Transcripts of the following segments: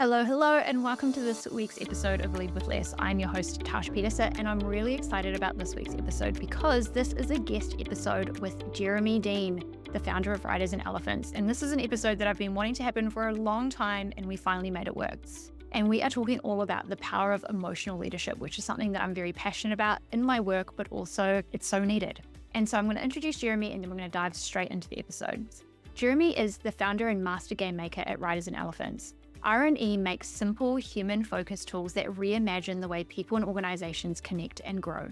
Hello, hello, and welcome to this week's episode of Lead with Less. I'm your host, Tash Peterson, and I'm really excited about this week's episode because this is a guest episode with Jeremy Dean, the founder of Riders and Elephants. And this is an episode that I've been wanting to happen for a long time, and we finally made it work. And we are talking all about the power of emotional leadership, which is something that I'm very passionate about in my work, but also it's so needed. And so I'm going to introduce Jeremy, and then we're going to dive straight into the episode. Jeremy is the founder and master Gamemaker at Riders and Elephants. R&E makes simple, human-focused tools that reimagine the way people and organizations connect and grow.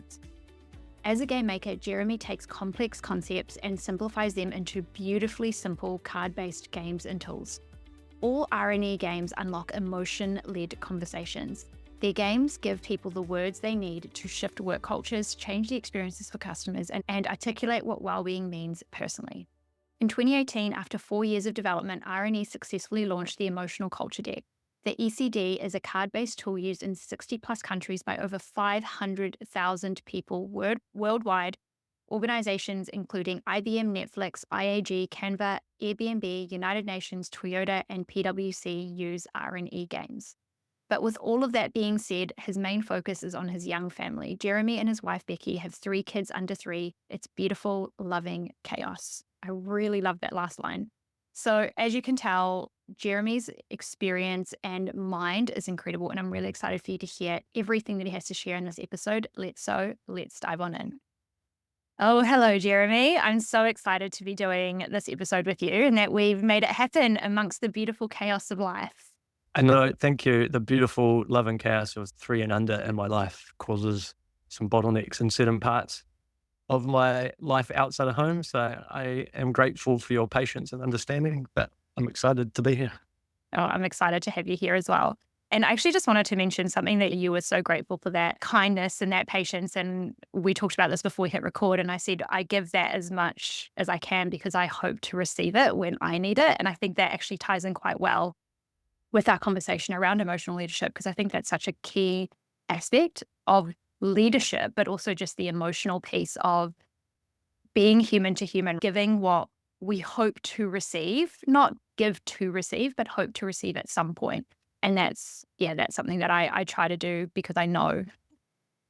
As a game maker, Jeremy takes complex concepts and simplifies them into beautifully simple card-based games and tools. All R&E games unlock emotion-led conversations. Their games give people the words they need to shift work cultures, change the experiences for customers, and articulate what wellbeing means personally. In 2018, after 4 years of development, R&E successfully launched the Emotional Culture Deck. The ECD is a card-based tool used in 60-plus countries by over 500,000 people worldwide. Organizations including IBM, Netflix, IAG, Canva, Airbnb, United Nations, Toyota, and PwC use R&E games. But with all of that being said, his main focus is on his young family. Jeremy and his wife, Becky, have 3 kids under 3. It's beautiful, loving chaos. I really love that last line. So as you can tell, Jeremy's experience and mind is incredible, and I'm really excited for you to hear everything that he has to share in this episode. Let's dive on in. Oh, hello, Jeremy. I'm so excited to be doing this episode with you and that we've made it happen amongst the beautiful chaos of life. I know, thank you. The beautiful love and chaos of 3 and under in my life causes some bottlenecks in certain parts of my life outside of home. So I am grateful for your patience and understanding, but I'm excited to be here. Oh, I'm excited to have you here as well. And I actually just wanted to mention something that you were so grateful for, that kindness and that patience. And we talked about this before we hit record. And I said, I give that as much as I can because I hope to receive it when I need it. And I think that actually ties in quite well with our conversation around emotional leadership, because I think that's such a key aspect of leadership, but also just the emotional piece of being human to human, giving what we hope to receive, not give to receive, but hope to receive at some point. And that's something that I try to do because I know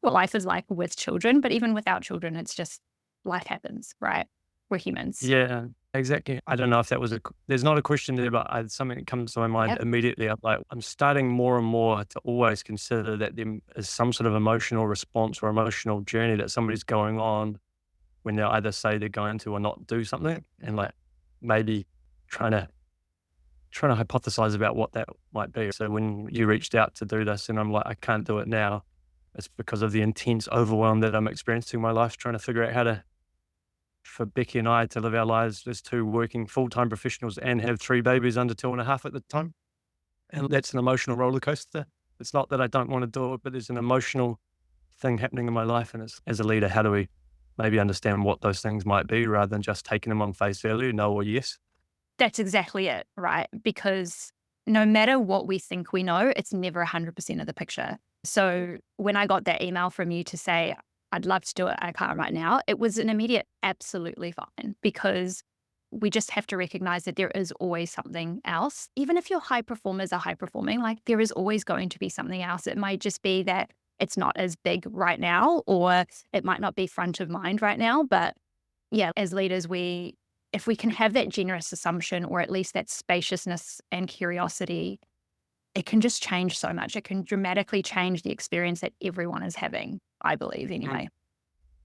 what life is like with children, but even without children, it's just life happens, right? We're humans. Yeah, exactly. I don't know if that was there's not a question there, but something that comes to my mind immediately. I'm starting more and more to always consider that there is some sort of emotional response or emotional journey that somebody's going on when they either say they're going to or not do something, and like maybe trying to hypothesize about what that might be. So when you reached out to do this and I'm like, I can't do it now, it's because of the intense overwhelm that I'm experiencing in my life, trying to figure out how to, for Becky and I to live our lives as 2 working full-time professionals and have 3 babies under 2.5 at the time. And that's an emotional roller coaster. It's not that I don't want to do it, but there's an emotional thing happening in my life. And as a leader, how do we maybe understand what those things might be rather than just taking them on face value, no or yes? That's exactly it, right? Because no matter what we think we know, it's never 100% of the picture. So when I got that email from you to say, I'd love to do it, I can't right now, it was an immediate absolutely fine, because we just have to recognize that there is always something else. Even if your high performers are high performing, like there is always going to be something else. It might just be that it's not as big right now, or it might not be front of mind right now. But yeah, as leaders, if we can have that generous assumption, or at least that spaciousness and curiosity, it can just change so much. It can dramatically change the experience that everyone is having, I believe anyway.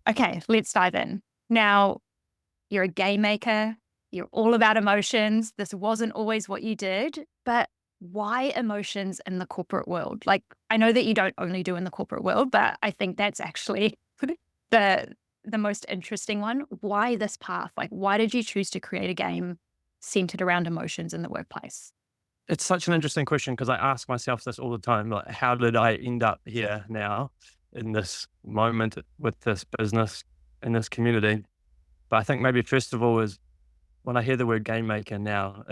Okay, let's dive in. Now, you're a game maker. You're all about emotions. This wasn't always what you did, but why emotions in the corporate world? Like, I know that you don't only do in the corporate world, but I think that's actually the most interesting one. Why this path? Like, why did you choose to create a game centered around emotions in the workplace? It's such an interesting question because I ask myself this all the time. Like, how did I end up here now in this moment with this business, in this community? But I think maybe first of all is when I hear the word game maker now,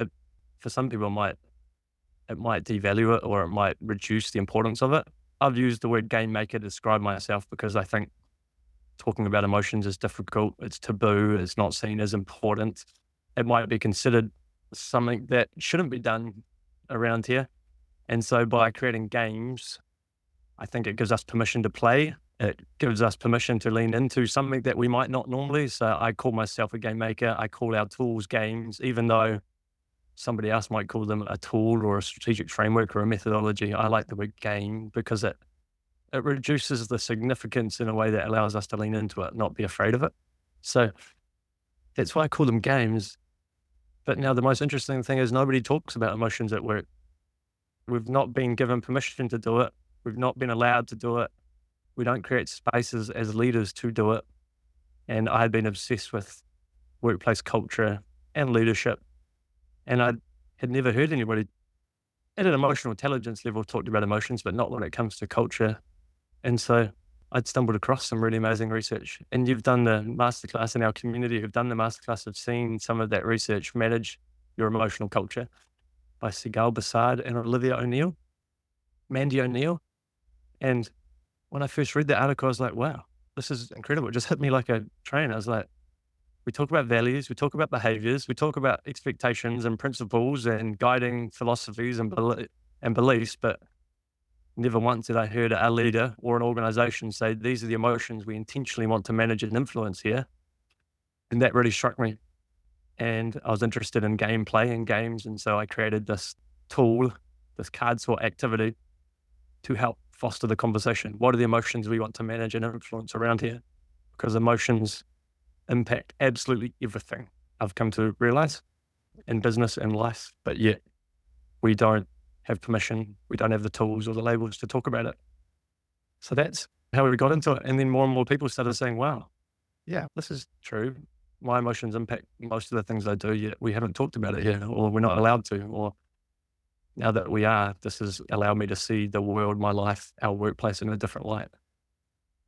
for some people it might devalue it or it might reduce the importance of it. I've used the word game maker to describe myself because I think talking about emotions is difficult. It's taboo. It's not seen as important. It might be considered something that shouldn't be done around here. And so by creating games, I think it gives us permission to play. It gives us permission to lean into something that we might not normally. So I call myself a game maker. I call our tools games, even though somebody else might call them a tool or a strategic framework or a methodology. I like the word game because it reduces the significance in a way that allows us to lean into it, not be afraid of it. So that's why I call them games. But now the most interesting thing is nobody talks about emotions at work. We've not been given permission to do it. We've not been allowed to do it. We don't create spaces as leaders to do it. And I had been obsessed with workplace culture and leadership. And I had never heard anybody at an emotional intelligence level talked about emotions, but not when it comes to culture. And so I'd stumbled across some really amazing research. And you've done the masterclass in our community, you've done the masterclass of seeing some of that research, Manage Your Emotional Culture by Sigal Bassard and Olivia O'Neill, Mandy O'Neill. And when I first read the article, I was like, wow, this is incredible. It just hit me like a train. I was like, we talk about values, we talk about behaviors, we talk about expectations and principles and guiding philosophies and beliefs, but never once did I heard a leader or an organization say, these are the emotions we intentionally want to manage and influence here. And that really struck me. And I was interested in gameplay and games. And so I created this tool, this card sort activity to help foster the conversation. What are the emotions we want to manage and influence around here? Because emotions impact absolutely everything, I've come to realize, in business and life, but yet we don't have permission, we don't have the tools or the labels to talk about it. So that's how we got into it. And then more and more people started saying, wow, yeah, this is true. My emotions impact most of the things I do, yet we haven't talked about it here, or we're not allowed to, or now that we are, this has allowed me to see the world, my life, our workplace in a different light.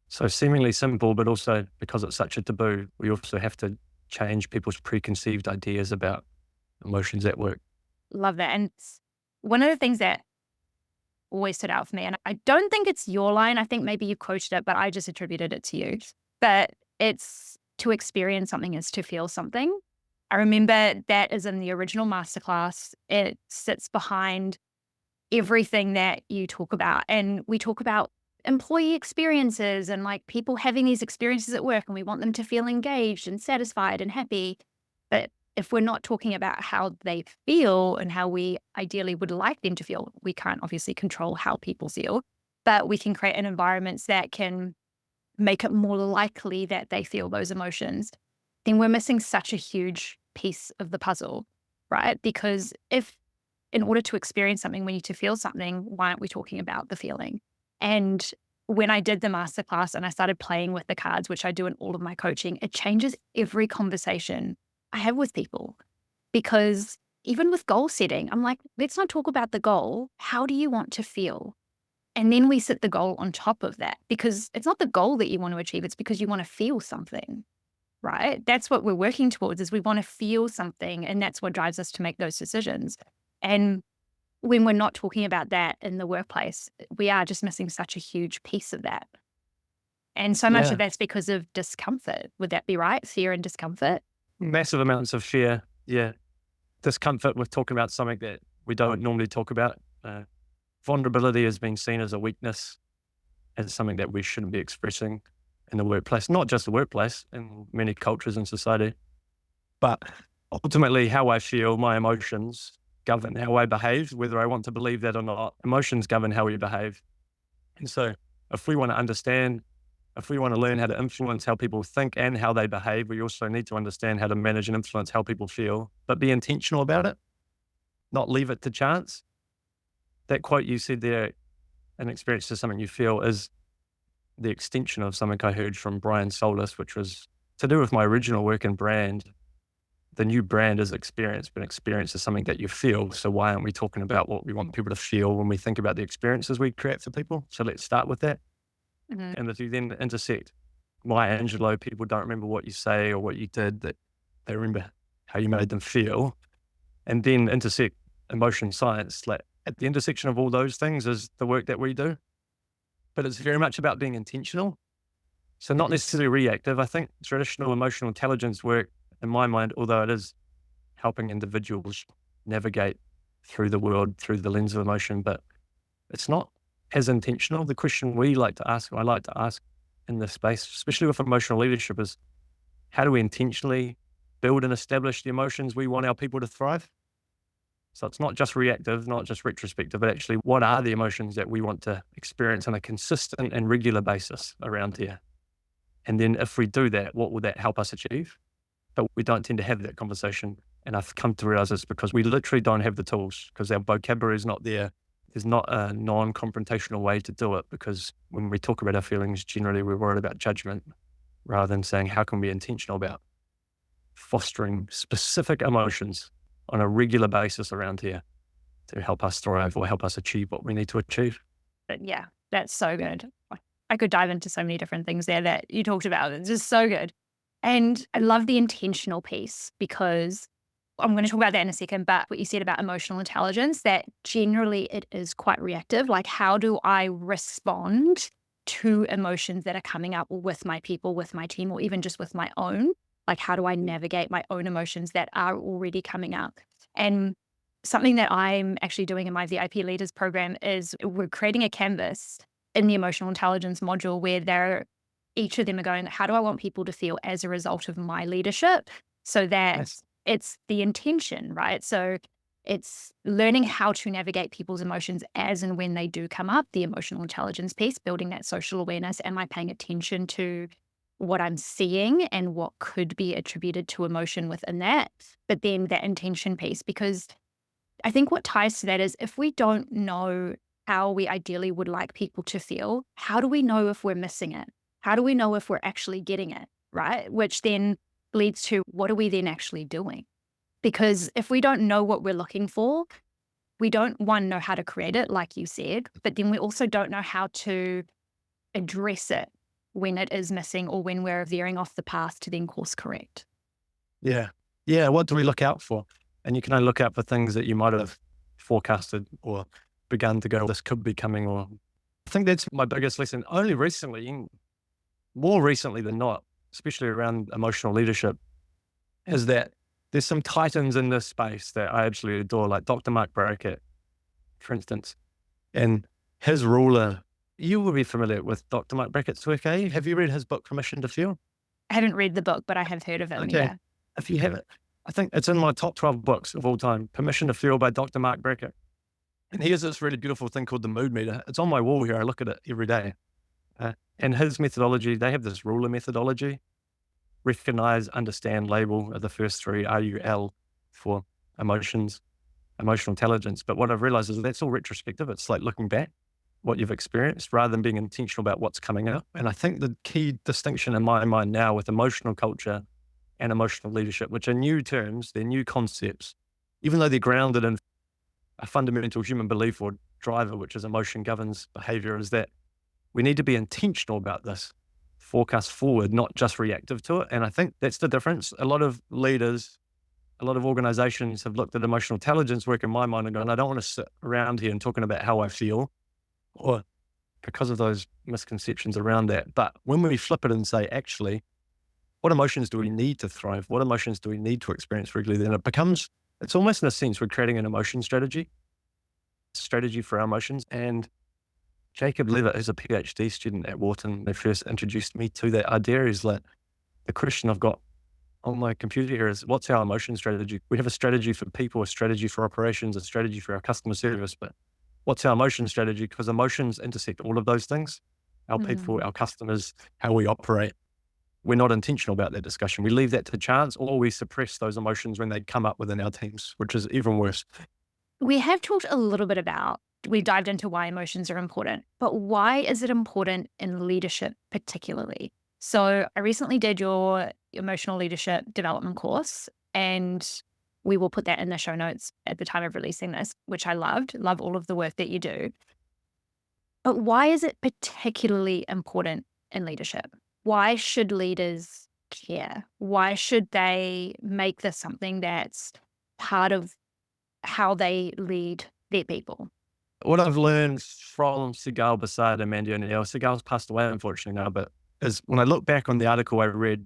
So seemingly simple, but also because it's such a taboo, we also have to change people's preconceived ideas about emotions at work. Love that. And one of the things that always stood out for me, and I don't think it's your line, I think maybe you quoted it, but I just attributed it to you, but it's to experience something is to feel something. I remember that is in the original masterclass. It sits behind everything that you talk about. And we talk about employee experiences and like people having these experiences at work, and we want them to feel engaged and satisfied and happy. But if we're not talking about how they feel and how we ideally would like them to feel, we can't obviously control how people feel, but we can create an environments that can make it more likely that they feel those emotions. Then we're missing such a huge piece of the puzzle, right? Because if in order to experience something, we need to feel something, why aren't we talking about the feeling? And when I did the masterclass and I started playing with the cards, which I do in all of my coaching, it changes every conversation I have with people. Because even with goal setting, I'm like, let's not talk about the goal. How do you want to feel? And then we set the goal on top of that, because it's not the goal that you want to achieve. It's because you want to feel something, right? That's what we're working towards, is we want to feel something. And that's what drives us to make those decisions. And when we're not talking about that in the workplace, we are just missing such a huge piece of that. And so much of that's because of discomfort. Would that be right? Fear and discomfort? Massive amounts of fear. Yeah. Discomfort with talking about something that we don't normally talk about. Vulnerability has been seen as a weakness, as something that we shouldn't be expressing in the workplace, not just the workplace, in many cultures and society. But ultimately, how I feel, my emotions govern how I behave, whether I want to believe that or not. Emotions govern how we behave. And so if we want to understand, if we want to learn how to influence how people think and how they behave, we also need to understand how to manage and influence how people feel, but be intentional about it, not leave it to chance. That quote you said there, an experience to something you feel, is the extension of something I heard from Brian Solis, which was to do with my original work in brand. The new brand is experience, but experience is something that you feel. So why aren't we talking about what we want people to feel when we think about the experiences we create for people? So let's start with that. Mm-hmm. And if you then intersect Maya Angelou, people don't remember what you say or what you did, that they remember how you made them feel. And then intersect emotion science. Like at the intersection of all those things is the work that we do. But it's very much about being intentional. So not necessarily reactive. I think traditional emotional intelligence work, in my mind, although it is helping individuals navigate through the world, through the lens of emotion, but it's not as intentional. The question we like to ask, or I like to ask in this space, especially with emotional leadership, is how do we intentionally build and establish the emotions we want our people to thrive? So it's not just reactive, not just retrospective, but actually what are the emotions that we want to experience on a consistent and regular basis around here? And then if we do that, what will that help us achieve? But we don't tend to have that conversation. And I've come to realize it's because we literally don't have the tools, because our vocabulary is not there. There's not a non-confrontational way to do it, because when we talk about our feelings, generally we're worried about judgment rather than saying, how can we be intentional about fostering specific emotions on a regular basis around here to help us thrive or help us achieve what we need to achieve? But yeah, that's so good. I could dive into so many different things there that you talked about. It's just so good. And I love the intentional piece, because I'm going to talk about that in a second, but what you said about emotional intelligence, that generally it is quite reactive. Like, how do I respond to emotions that are coming up with my people, with my team, or even just with my own? Like, how do I navigate my own emotions that are already coming up? And something that I'm actually doing in my VIP Leaders program is we're creating a canvas in the emotional intelligence module where each of them are going, how do I want people to feel as a result of my leadership? So that Nice. it's the intention, right? So it's learning how to navigate people's emotions as and when they do come up, the emotional intelligence piece, building that social awareness. Am I paying attention to what I'm seeing and what could be attributed to emotion within that? But then that intention piece, because I think what ties to that is if we don't know how we ideally would like people to feel, how do we know if we're missing it? How do we know if we're actually getting it, right? Which then leads to, what are we then actually doing? Because if we don't know what we're looking for, we don't, one, know how to create it, like you said, but then we also don't know how to address it when it is missing or when we're veering off the path to then course correct. Yeah. Yeah. What do we look out for? And you can only look out for things that you might have forecasted or begun to go, this could be coming. Or I think that's my biggest lesson. Only recently, more recently than not, especially around emotional leadership, is that there's some titans in this space that I absolutely adore, like Dr. Mark Brackett, for instance. And his ruler, you will be familiar with Dr. Mark Brackett's work, eh? Have you read his book, Permission to Feel? I haven't read the book, but I have heard of him. Okay. Yeah. If you haven't, I think it's in my top 12 books of all time, Permission to Feel by Dr. Mark Brackett. And he has this really beautiful thing called the mood meter. It's on my wall here. I look at it every day. And his methodology, they have this ruler methodology: recognize, understand, label are the first three, RUL for emotions, emotional intelligence. But what I've realized is that's all retrospective. It's like looking back what you've experienced rather than being intentional about what's coming up. And I think the key distinction in my mind now with emotional culture and emotional leadership, which are new terms, they're new concepts, even though they're grounded in a fundamental human belief or driver, which is emotion governs behavior, is that we need to be intentional about this, forecast forward, not just reactive to it. And I think that's the difference. A lot of leaders, a lot of organizations have looked at emotional intelligence work in my mind and gone, I don't want to sit around here and talking about how I feel, or because of those misconceptions around that. But when we flip it and say, actually, what emotions do we need to thrive? What emotions do we need to experience regularly? Then it becomes, it's almost in a sense, we're creating an emotion strategy for our emotions. And Jacob Levitt, who's a PhD student at Wharton, they first introduced me to that idea. Is like, the question I've got on my computer here is, what's our emotion strategy? We have a strategy for people, a strategy for operations, a strategy for our customer service, but what's our emotion strategy? Because emotions intersect all of those things, our people, our customers, how we operate. We're not intentional about that discussion. We leave that to chance, or we suppress those emotions when they come up within our teams, which is even worse. We have talked a little bit about, we dived into why emotions are important, but why is it important in leadership particularly? So I recently did your emotional leadership development course, and we will put that in the show notes at the time of releasing this, which I loved. Love all of the work that you do. But why is it particularly important in leadership? Why should leaders care? Why should they make this something that's part of how they lead their people? What I've learned from Sigal Basad and Mandy O'Neill, Sigal's passed away unfortunately now, but is when I look back on the article I read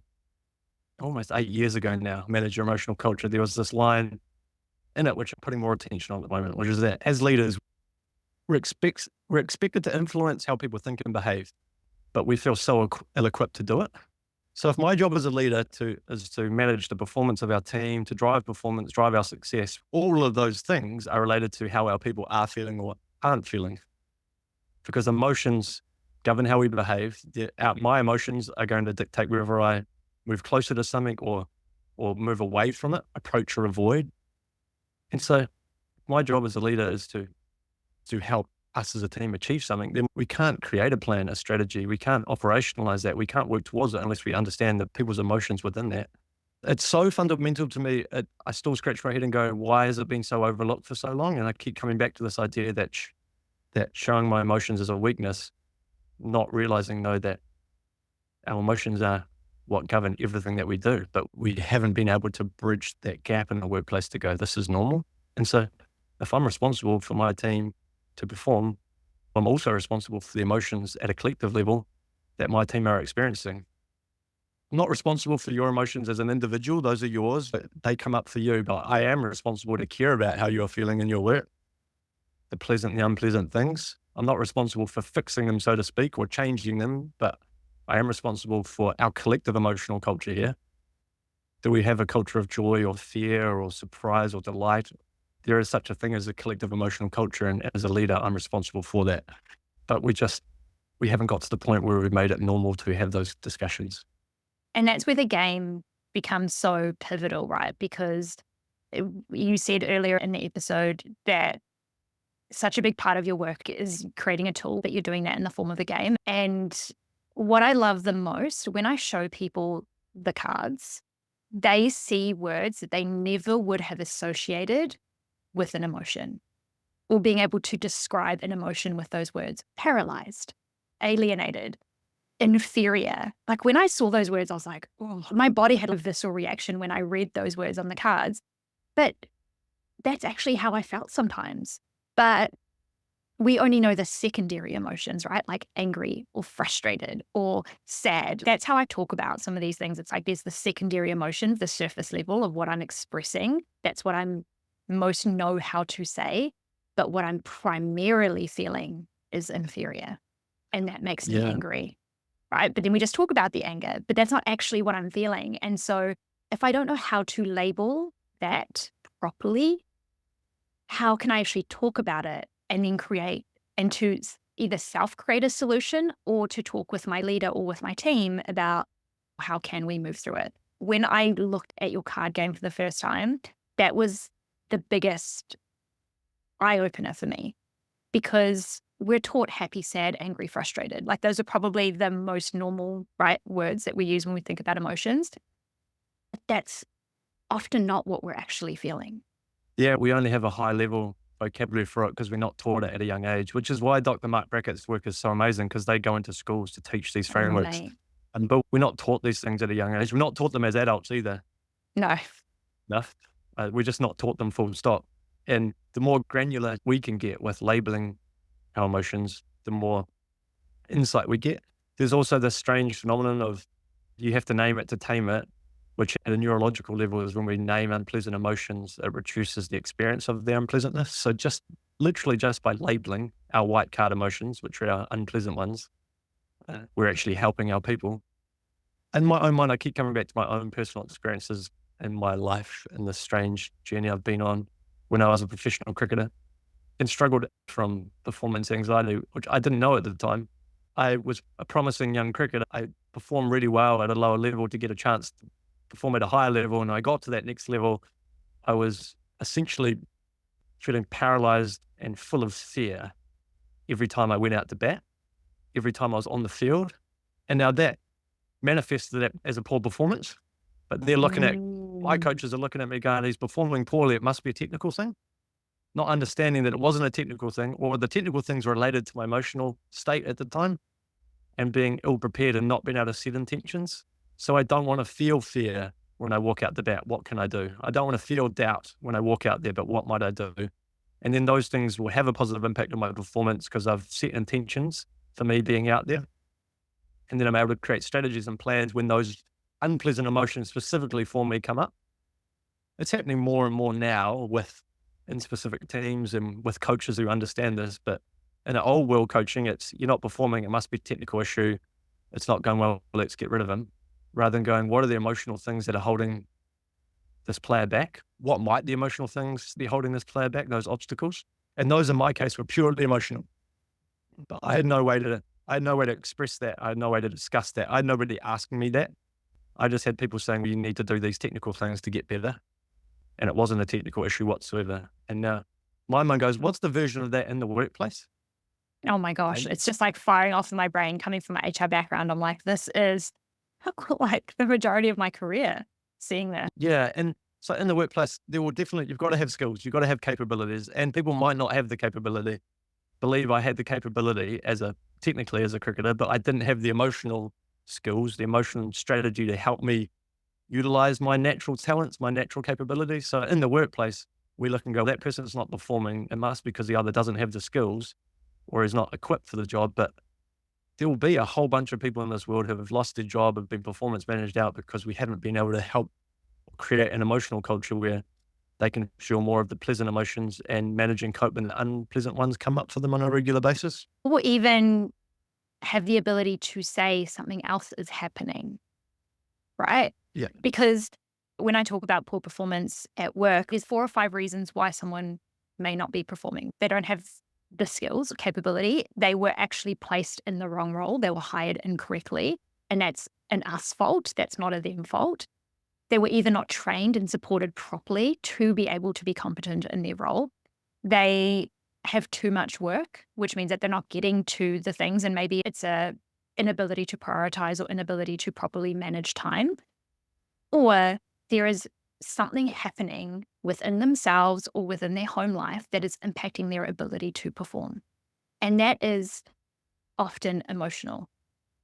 almost 8 years ago now, Manage Your Emotional Culture, there was this line in it, which I'm putting more attention on at the moment, which is that as leaders, we're expected to influence how people think and behave, but we feel so ill-equipped to do it. So if my job as a leader is to manage the performance of our team, to drive performance, drive our success, all of those things are related to how our people are feeling or aren't feeling, because emotions govern how we behave. My emotions are going to dictate whether I move closer to something or move away from it, approach or avoid. And so my job as a leader is to help us as a team achieve something. Then we can't create a plan, a strategy. We can't operationalize that. We can't work towards it unless we understand the people's emotions within that. It's so fundamental to me. I still scratch my head and go, why has it been so overlooked for so long? And I keep coming back to this idea that showing my emotions is a weakness, not realizing though that our emotions are what govern everything that we do, but we haven't been able to bridge that gap in the workplace to go, this is normal. And so if I'm responsible for my team to perform, I'm also responsible for the emotions at a collective level that my team are experiencing. I'm not responsible for your emotions as an individual. Those are yours, but they come up for you. But I am responsible to care about how you're feeling in your work, the pleasant and the unpleasant things. I'm not responsible for fixing them, so to speak, or changing them, but I am responsible for our collective emotional culture here. Do we have a culture of joy or fear or surprise or delight? There is such a thing as a collective emotional culture, and as a leader, I'm responsible for that. But we haven't got to the point where we've made it normal to have those discussions. And that's where the game becomes so pivotal, right? Because you said earlier in the episode that such a big part of your work is creating a tool, but you're doing that in the form of a game. And what I love the most, when I show people the cards, they see words that they never would have associated with an emotion, or being able to describe an emotion with those words: paralyzed, alienated, inferior. Like when I saw those words, I was like, oh, my body had a visceral reaction when I read those words on the cards. But that's actually how I felt sometimes. But we only know the secondary emotions, right? Like angry or frustrated or sad. That's how I talk about some of these things. It's like there's the secondary emotions, the surface level of what I'm expressing. That's what I'm most know how to say. But what I'm primarily feeling is inferior. And that makes me angry, right? But then we just talk about the anger, but that's not actually what I'm feeling. And so if I don't know how to label that properly, how can I actually talk about it and then create and to either self-create a solution or to talk with my leader or with my team about how can we move through it? When I looked at your card game for the first time, that was the biggest eye-opener for me, because we're taught happy, sad, angry, frustrated. Like those are probably the most normal, right, words that we use when we think about emotions. But that's often not what we're actually feeling. Yeah, we only have a high level vocabulary for it because we're not taught it at a young age, which is why Dr. Mark Brackett's work is so amazing, because they go into schools to teach these frameworks. Right. But we're not taught these things at a young age. We're not taught them as adults either. No. We're just not taught them full stop. And the more granular we can get with labeling our emotions, the more insight we get. There's also this strange phenomenon of you have to name it to tame it, which at a neurological level is when we name unpleasant emotions, it reduces the experience of the unpleasantness. So just literally just by labeling our white card emotions, which are our unpleasant ones, we're actually helping our people. In my own mind, I keep coming back to my own personal experiences in my life and the strange journey I've been on when I was a professional cricketer and struggled from performance anxiety, which I didn't know at the time. I was a promising young cricketer. I performed really well at a lower level to get a chance to perform at a higher level. And I got to that next level. I was essentially feeling paralyzed and full of fear every time I went out to bat, every time I was on the field. And now that manifested that as a poor performance. But they're looking at, my coaches are looking at me going, he's performing poorly, it must be a technical thing. Not understanding that it wasn't a technical thing, or the technical things related to my emotional state at the time and being ill prepared and not being able to set intentions. So I don't want to feel fear when I walk out the bat. What can I do? I don't want to feel doubt when I walk out there, but what might I do? And then those things will have a positive impact on my performance because I've set intentions for me being out there. And then I'm able to create strategies and plans when those unpleasant emotions specifically for me come up. It's happening more and more now with in specific teams and with coaches who understand this. But in an old world coaching, it's you're not performing, it must be a technical issue. It's not going well, let's get rid of him. Rather than going, what are the emotional things that are holding this player back? What might the emotional things be holding this player back, those obstacles? And those in my case were purely emotional. But I had no way to express that. I had no way to discuss that. I had nobody asking me that. I just had people saying, well, you need to do these technical things to get better. And it wasn't a technical issue whatsoever. And now my mind goes, what's the version of that in the workplace? Oh my gosh, And it's just like firing off in my brain coming from my HR background. I'm like, this is like the majority of my career seeing this. yeah. And so in the workplace, there will definitely, you've got to have skills, you've got to have capabilities, and people might not have the capability. Believe I had the capability technically as a cricketer, but I didn't have the emotional skills, the emotional strategy to help me utilize my natural talents, my natural capabilities. So in the workplace, we look and go, that person's not performing. It must be because he either doesn't have the skills or is not equipped for the job. But there will be a whole bunch of people in this world who have lost their job, have been performance managed out because we haven't been able to help create an emotional culture where they can feel more of the pleasant emotions and manage and cope when the unpleasant ones come up for them on a regular basis. Or even have the ability to say something else is happening, right? Yeah. Because when I talk about poor performance at work, there's 4 or 5 reasons why someone may not be performing. They don't have the skills or capability. They were actually placed in the wrong role. They were hired incorrectly. And that's an us fault. That's not a them fault. They were either not trained and supported properly to be able to be competent in their role. They have too much work, which means that they're not getting to the things. And maybe it's a inability to prioritize or inability to properly manage time. Or there is something happening within themselves or within their home life that is impacting their ability to perform. And that is often emotional,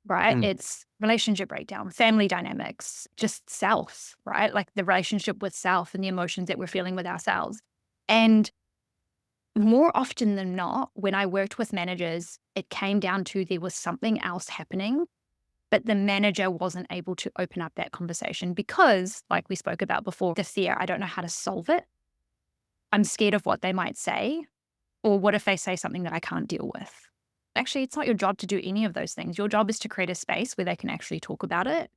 right? It's relationship breakdown, family dynamics, just self, right? Like the relationship with self and the emotions that we're feeling with ourselves. And more often than not, when I worked with managers, it came down to there was something else happening, but the manager wasn't able to open up that conversation because, like we spoke about before, the fear, I don't know how to solve it. I'm scared of what they might say, or what if they say something that I can't deal with? Actually, it's not your job to do any of those things. Your job is to create a space where they can actually talk about it.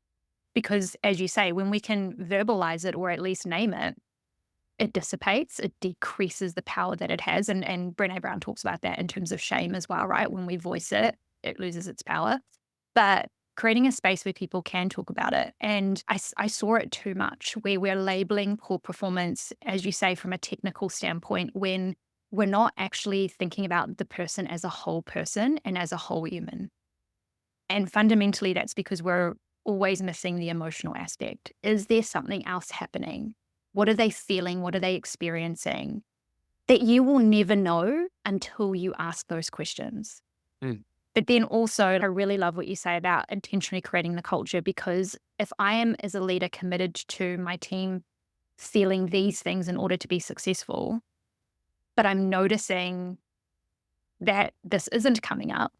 Because as you say, when we can verbalize it or at least name it, it dissipates, it decreases the power that it has. And Brené Brown talks about that in terms of shame as well, right? When we voice it, it loses its power. But creating a space where people can talk about it. And I saw it too much where we're labeling poor performance, as you say, from a technical standpoint, when we're not actually thinking about the person as a whole person and as a whole human. And fundamentally, that's because we're always missing the emotional aspect. Is there something else happening? What are they feeling? What are they experiencing? That you will never know until you ask those questions. But then also, I really love what you say about intentionally creating the culture, because if I am as a leader committed to my team feeling these things in order to be successful, but I'm noticing that this isn't coming up,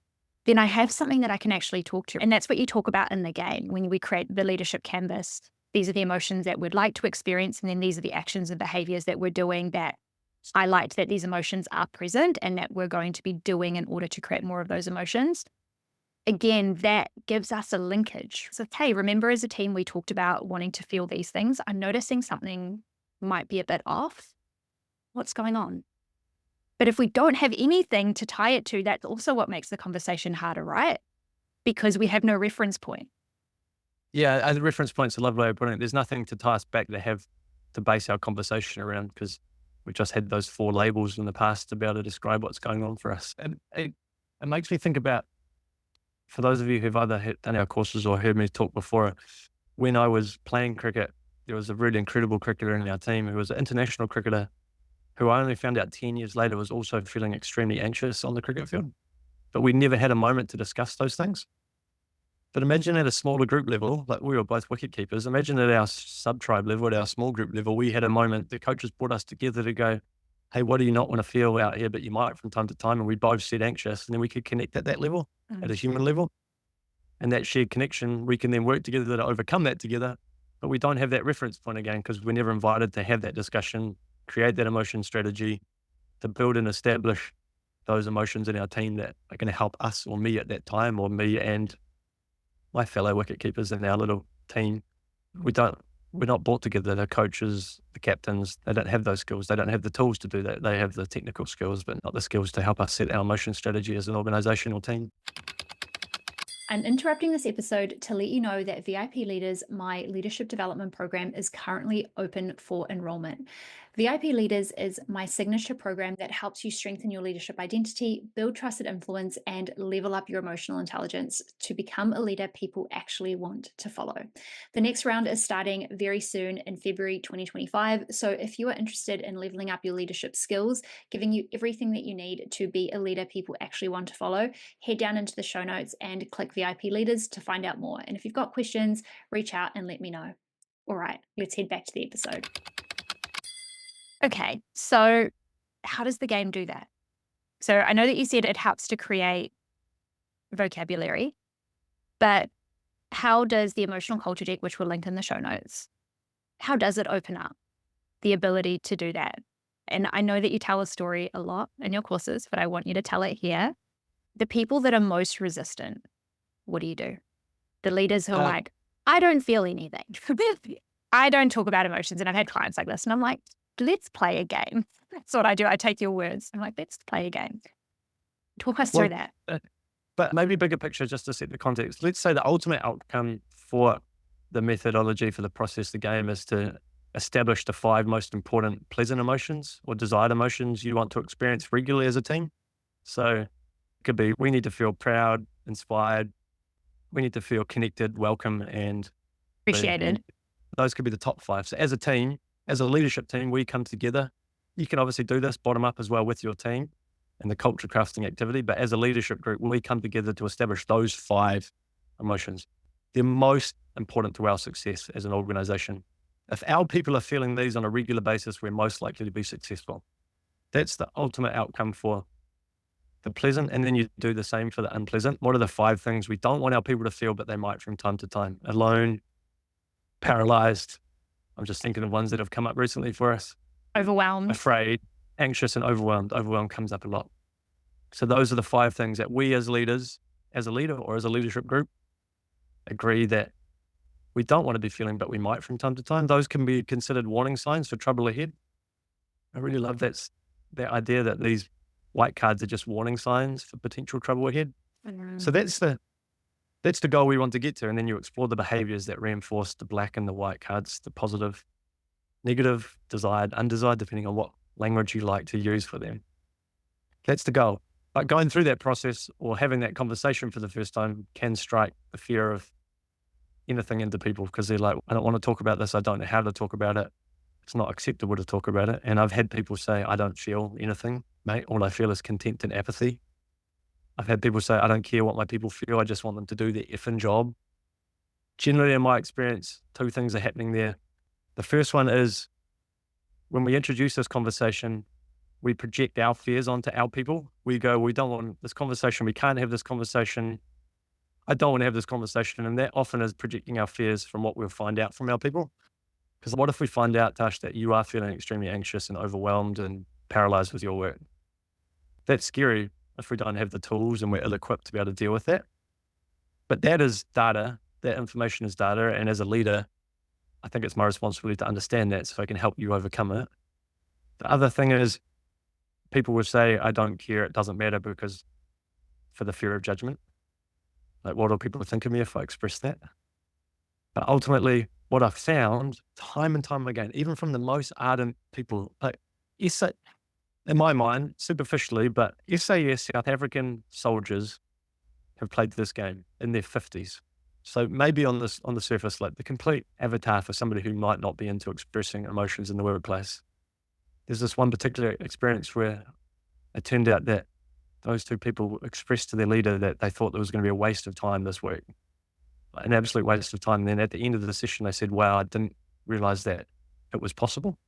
then I have something that I can actually talk to. And that's what you talk about in the game. When we create the leadership canvas, these are the emotions that we'd like to experience. And then these are the actions and behaviors that we're doing that highlight that these emotions are present and that we're going to be doing in order to create more of those emotions. Again, that gives us a linkage. So, hey, remember as a team, we talked about wanting to feel these things. I'm noticing something might be a bit off. What's going on? But if we don't have anything to tie it to, that's also what makes the conversation harder, right? Because we have no reference point. Yeah, the reference point's a lovely way of putting it. There's nothing to tie us back to have to base our conversation around, because we just had those 4 labels in the past to be able to describe what's going on for us. And it makes me think about, for those of you who've either done our courses or heard me talk before, when I was playing cricket, there was a really incredible cricketer in our team who was an international cricketer who I only found out 10 years later was also feeling extremely anxious on the cricket field. But we never had a moment to discuss those things. But imagine at a smaller group level, like we were both wicket keepers, imagine at our sub-tribe level, at our small group level, we had a moment, the coaches brought us together to go, hey, what do you not want to feel out here, but you might from time to time? And we both said anxious, and then we could connect at that level, at a human level. And that shared connection, we can then work together to overcome that together. But we don't have that reference point again, because we're never invited to have that discussion create that emotion strategy, to build and establish those emotions in our team that are going to help us or me at that time, or me and my fellow wicket keepers in our little team. We're not brought together. The coaches, the captains, they don't have those skills. They don't have the tools to do that. They have the technical skills, but not the skills to help us set our emotion strategy as an organizational team. I'm interrupting this episode to let you know that VIP Leaders, my leadership development program, is currently open for enrollment. VIP Leaders is my signature program that helps you strengthen your leadership identity, build trusted influence, and level up your emotional intelligence to become a leader people actually want to follow. The next round is starting very soon in February 2025. So if you are interested in leveling up your leadership skills, giving you everything that you need to be a leader people actually want to follow, head down into the show notes and click VIP Leaders to find out more. And if you've got questions, reach out and let me know. All right, let's head back to the episode. Okay, so how does the game do that? So I know that you said it helps to create vocabulary, but how does the emotional culture deck, which we'll link in the show notes, how does it open up the ability to do that? And I know that you tell a story a lot in your courses, but I want you to tell it here. The people that are most resistant, what do you do? The leaders who are like, I don't feel anything. I don't talk about emotions. And I've had clients like this, and I'm like, let's play a game. That's what I do. I take your words. I'm like, let's play a game. Talk us through that. But maybe bigger picture, just to set the context. Let's say the ultimate outcome for the methodology for the process, the game, is to establish the 5 most important pleasant emotions or desired emotions you want to experience regularly as a team. So it could be, we need to feel proud, inspired. We need to feel connected, welcome, and Appreciated. Those could be the top 5. So as a team, as a leadership team, we come together. You can obviously do this bottom up as well with your team and the culture crafting activity. But as a leadership group, we come together to establish those 5 emotions. They're most important to our success as an organization. If our people are feeling these on a regular basis, we're most likely to be successful. That's the ultimate outcome for the pleasant. And then you do the same for the unpleasant. What are the 5 things we don't want our people to feel, but they might from time to time? Alone, paralyzed. I'm just thinking of ones that have come up recently for us. Overwhelmed. Afraid, anxious, and overwhelmed. Overwhelmed comes up a lot. So those are the 5 things that we as leaders, as a leader or as a leadership group, agree that we don't want to be feeling, but we might from time to time. Those can be considered warning signs for trouble ahead. I really love that idea that these white cards are just warning signs for potential trouble ahead. Mm-hmm. So that's the goal we want to get to. And then you explore the behaviors that reinforce the black and the white cards, the positive, negative, desired, undesired, depending on what language you like to use for them. That's the goal. But going through that process or having that conversation for the first time can strike the fear of anything into people, because they're like, I don't want to talk about this. I don't know how to talk about it. It's not acceptable to talk about it. And I've had people say, I don't feel anything, mate. All I feel is contempt and apathy. I've had people say, I don't care what my people feel. I just want them to do their effing job. Generally, in my experience, 2 things are happening there. The first one is when we introduce this conversation, we project our fears onto our people. We go, we don't want this conversation. We can't have this conversation. I don't want to have this conversation. And that often is projecting our fears from what we'll find out from our people. Because what if we find out, Tash, that you are feeling extremely anxious and overwhelmed and paralyzed with your work? That's scary if we don't have the tools and we're ill-equipped to be able to deal with that. But that is data. That information is data. And as a leader, I think it's my responsibility to understand that so I can help you overcome it. The other thing is, people will say, I don't care, it doesn't matter, because for the fear of judgment. Like, what do people think of me if I express that? But ultimately, what I've found time and time again, even from the most ardent people, like, in my mind, superficially, but SAS South African soldiers have played this game in their 50s. So maybe on the surface, like the complete avatar for somebody who might not be into expressing emotions in the workplace. There's this one particular experience where it turned out that those 2 people expressed to their leader that they thought there was going to be a waste of time this week, an absolute waste of time. And then at the end of the session, they said, wow, I didn't realize that it was possible,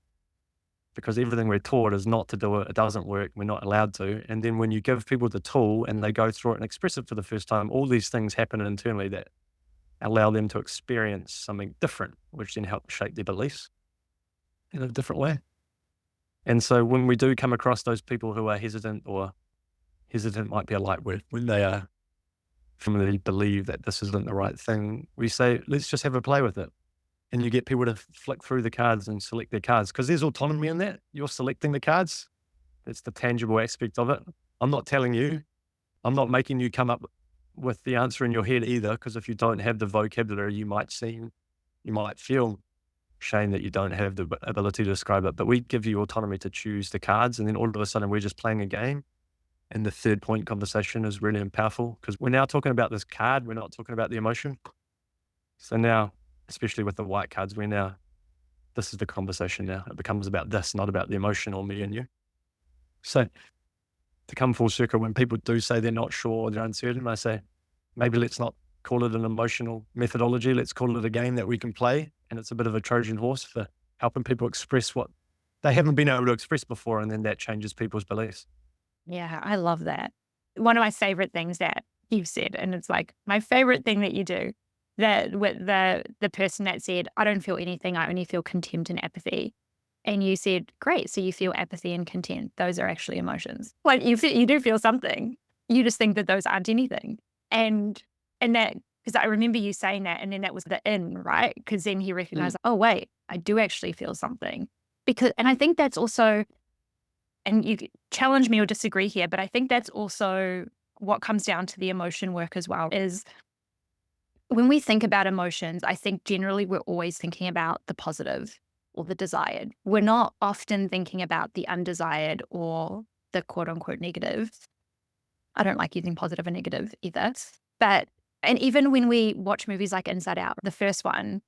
because everything we're taught is not to do it. It doesn't work. We're not allowed to. And then when you give people the tool and they go through it and express it for the first time, all these things happen internally that allow them to experience something different, which then helps shape their beliefs in a different way. And so when we do come across those people who are hesitant, or hesitant might be a light word, when they are firmly believe that this isn't the right thing, we say, let's just have a play with it. And you get people to flick through the cards and select their cards, because there's autonomy in that. You're selecting the cards. That's the tangible aspect of it. I'm not telling you. I'm not making you come up with the answer in your head either, because if you don't have the vocabulary, you might feel shame that you don't have the ability to describe it. But we give you autonomy to choose the cards, and then all of a sudden we're just playing a game. And the third point conversation is really powerful, because we're now talking about this card. We're not talking about the emotion. So now, especially with the white cards, this is the conversation now. It becomes about this, not about the emotion or me and you. So to come full circle, when people do say they're not sure or they're uncertain, I say, maybe let's not call it an emotional methodology. Let's call it a game that we can play. And it's a bit of a Trojan horse for helping people express what they haven't been able to express before. And then that changes people's beliefs. Yeah, I love that. One of my favorite things that you've said, and it's like my favorite thing that you do, that with the person that said, I don't feel anything, I only feel contempt and apathy. And you said, great, so you feel apathy and content. Those are actually emotions. Like you do feel something. You just think that those aren't anything. And that, because I remember you saying that, and then that was the right? Because then he recognized, oh wait, I do actually feel something. And I think that's also, and you challenge me or disagree here, but I think that's also what comes down to the emotion work as well, is when we think about emotions, I think generally we're always thinking about the positive or the desired. We're not often thinking about the undesired or the quote unquote negative. I don't like using positive and negative either. And even when we watch movies like Inside Out, the first one,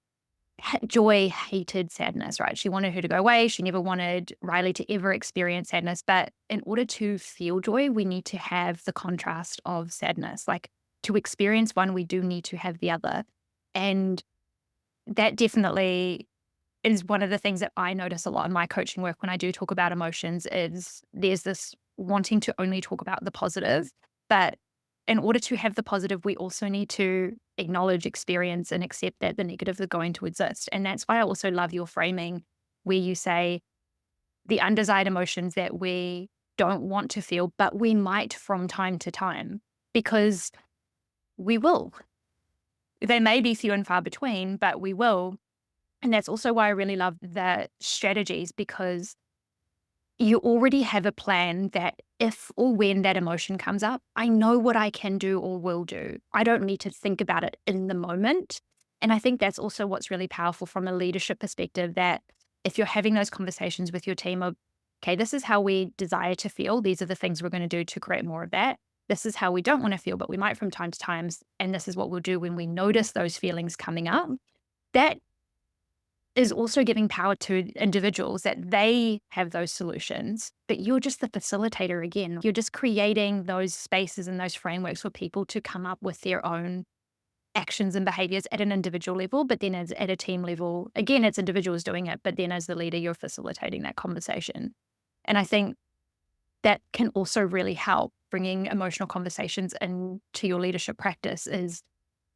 Joy hated sadness, right? She wanted her to go away. She never wanted Riley to ever experience sadness. But in order to feel joy, we need to have the contrast of sadness. Like to experience one, we do need to have the other. And that definitely is one of the things that I notice a lot in my coaching work when I do talk about emotions, is there's this wanting to only talk about the positive. But in order to have the positive, we also need to acknowledge, experience, and accept that the negative is going to exist. And that's why I also love your framing where you say the undesired emotions that we don't want to feel, but we might from time to time, because we will. They may be few and far between, but we will. And that's also why I really love the strategies, because you already have a plan that if or when that emotion comes up, I know what I can do or will do. I don't need to think about it in the moment. And I think that's also what's really powerful from a leadership perspective, that if you're having those conversations with your team of, okay, this is how we desire to feel. These are the things we're going to do to create more of that. This is how we don't want to feel, but we might from time to time. And this is what we'll do when we notice those feelings coming up. That is also giving power to individuals that they have those solutions, but you're just the facilitator again. You're just creating those spaces and those frameworks for people to come up with their own actions and behaviors at an individual level, but then at a team level, again, it's individuals doing it, but then as the leader, you're facilitating that conversation. And I think that can also really help bringing emotional conversations into your leadership practice. Is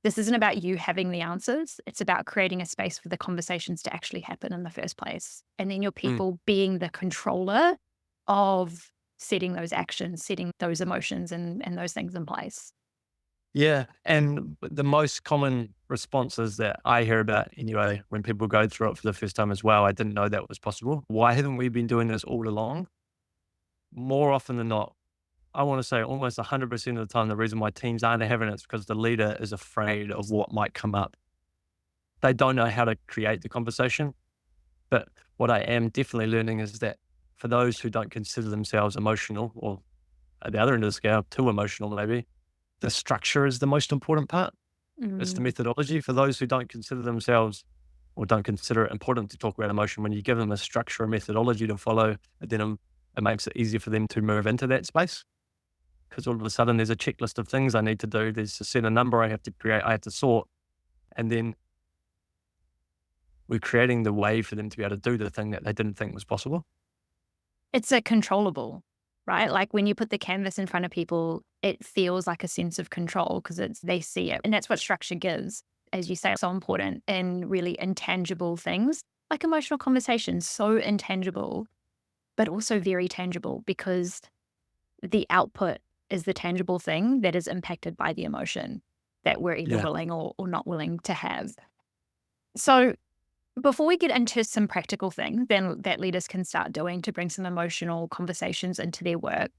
this isn't about you having the answers. It's about creating a space for the conversations to actually happen in the first place. And then your people being the controller of setting those actions, setting those emotions and those things in place. Yeah. And the most common responses that I hear about anyway, when people go through it for the first time as well, I didn't know that was possible. Why haven't we been doing this all along? More often than not, I want to say almost 100% of the time, the reason why teams aren't having it is because the leader is afraid of what might come up. They don't know how to create the conversation. But what I am definitely learning is that for those who don't consider themselves emotional, or at the other end of the scale, too emotional maybe, the structure is the most important part. It's the methodology. For those who don't consider themselves or don't consider it important to talk about emotion, when you give them a structure, a methodology to follow, then it makes it easier for them to move into that space. Because all of a sudden there's a checklist of things I need to do. There's a set of number I have to create, I have to sort. And then we're creating the way for them to be able to do the thing that they didn't think was possible. It's a controllable, right? Like when you put the canvas in front of people, it feels like a sense of control because they see it. And that's what structure gives, as you say, it's so important in really intangible things, like emotional conversations, so intangible. but also very tangible because the output is the tangible thing that is impacted by the emotion that we're either Yeah. willing or not willing to have. So before we get into some practical things then that leaders can start doing to bring some emotional conversations into their work,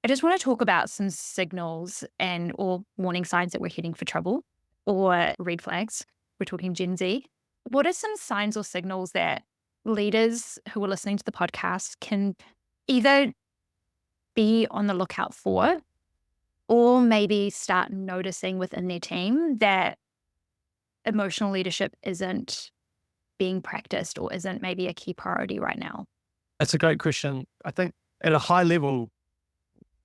I just want to talk about some signals and or warning signs that we're heading for trouble or red flags. We're talking Gen Z. What are some signs or signals that leaders who are listening to the podcast can either be on the lookout for or maybe start noticing within their team that emotional leadership isn't being practiced or isn't maybe a key priority right now? That's a great question. I think at a high level,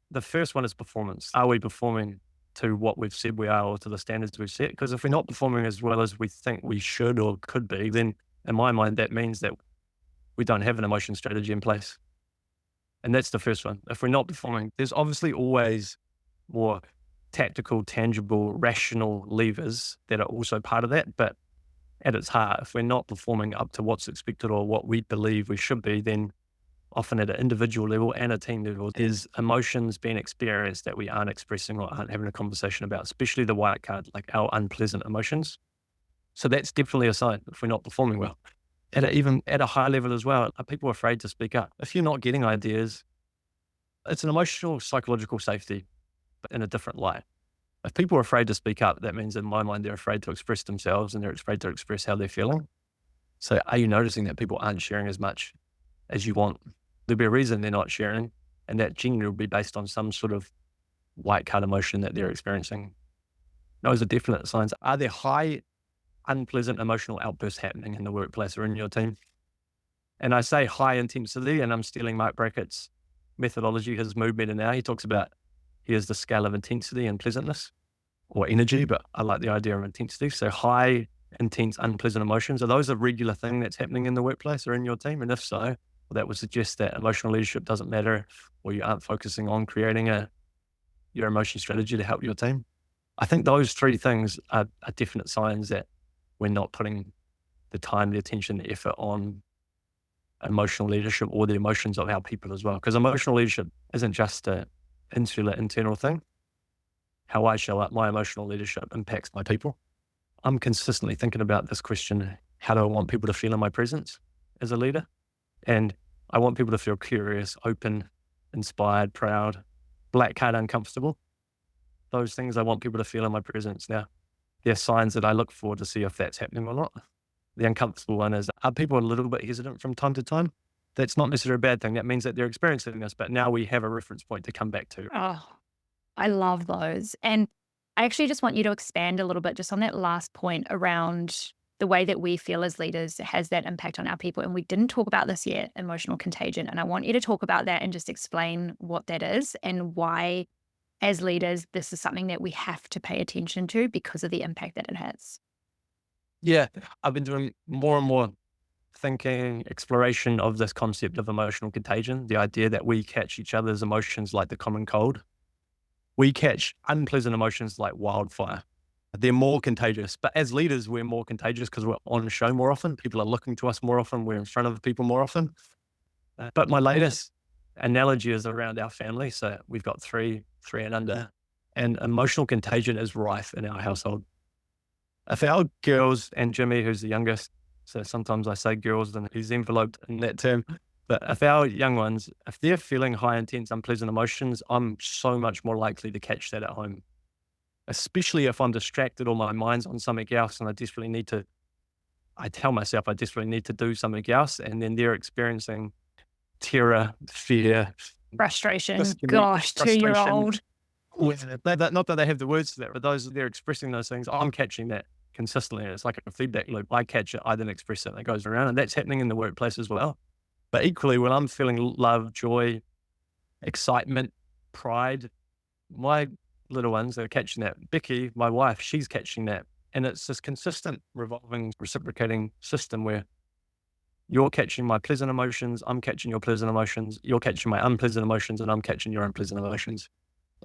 the first one is performance. Are we performing to what we've said we are or to the standards we've set? Because if we're not performing as well as we think we should or could be, then in my mind, that means that we don't have an emotion strategy in place. And that's the first one. If we're not performing, there's obviously always more tactical, tangible, rational levers that are also part of that. But at its heart, if we're not performing up to what's expected or what we believe we should be, then often at an individual level and a team level, there's emotions being experienced that we aren't expressing or aren't having a conversation about, especially the white card, like our unpleasant emotions. So that's definitely a sign if we're not performing well. Even at a high level as well, are people afraid to speak up? If you're not getting ideas, it's an emotional, psychological safety, but in a different light. If people are afraid to speak up, that means in my mind, they're afraid to express themselves and they're afraid to express how they're feeling. So are you noticing that people aren't sharing as much as you want? There'll be a reason they're not sharing, and that generally will be based on some sort of white card emotion that they're experiencing. Those are definite signs. Are there high, unpleasant emotional outbursts happening in the workplace or in your team? And I say high intensity, and I'm stealing Mark Brackett's methodology, his mood meter now. He talks about here's the scale of intensity and pleasantness or energy, but I like the idea of intensity. So high, intense, unpleasant emotions, are those a regular thing that's happening in the workplace or in your team? And if so, well, that would suggest that emotional leadership doesn't matter, or you aren't focusing on creating your emotion strategy to help your team. I think those three things are definite signs that we're not putting the time, the attention, the effort on emotional leadership or the emotions of our people as well. Because emotional leadership isn't just an insular internal thing. How I show up, my emotional leadership impacts my people. I'm consistently thinking about this question: how do I want people to feel in my presence as a leader? And I want people to feel curious, open, inspired, proud, black card uncomfortable. Those things I want people to feel in my presence. Now, there are signs that I look for to see if that's happening or not. The uncomfortable one is, are people a little bit hesitant from time to time? That's not necessarily a bad thing. That means that they're experiencing this, but now we have a reference point to come back to. Oh, I love those. And I actually just want you to expand a little bit just on that last point around the way that we feel as leaders has that impact on our people. And we didn't talk about this yet, emotional contagion. And I want you to talk about that and just explain what that is and why, as leaders, this is something that we have to pay attention to because of the impact that it has. Yeah, I've been doing more and more thinking, exploration of this concept of emotional contagion, the idea that we catch each other's emotions like the common cold. We catch unpleasant emotions like wildfire. They're more contagious, but as leaders, we're more contagious because we're on show more often. People are looking to us more often. We're in front of people more often. But my latest analogy is around our family. So we've got three and under, and emotional contagion is rife in our household. If our girls, and Jimmy, who's the youngest, so sometimes I say girls and he's enveloped in that term, but if our young ones, if they're feeling high, intense, unpleasant emotions, I'm so much more likely to catch that at home, especially if I'm distracted or my mind's on something else and I tell myself I desperately need to do something else, and then they're experiencing terror, fear, Frustration. disconnect, Gosh, frustration. 2-year-old. Not that they have the words to that, but they're expressing those things. I'm catching that consistently. It's like a feedback loop. I catch it, I then express it, and it goes around. And that's happening in the workplace as well. But equally, when I'm feeling love, joy, excitement, pride, my little ones are catching that. Becky, my wife, she's catching that. And it's this consistent, revolving, reciprocating system where you're catching my pleasant emotions, I'm catching your pleasant emotions, you're catching my unpleasant emotions, and I'm catching your unpleasant emotions.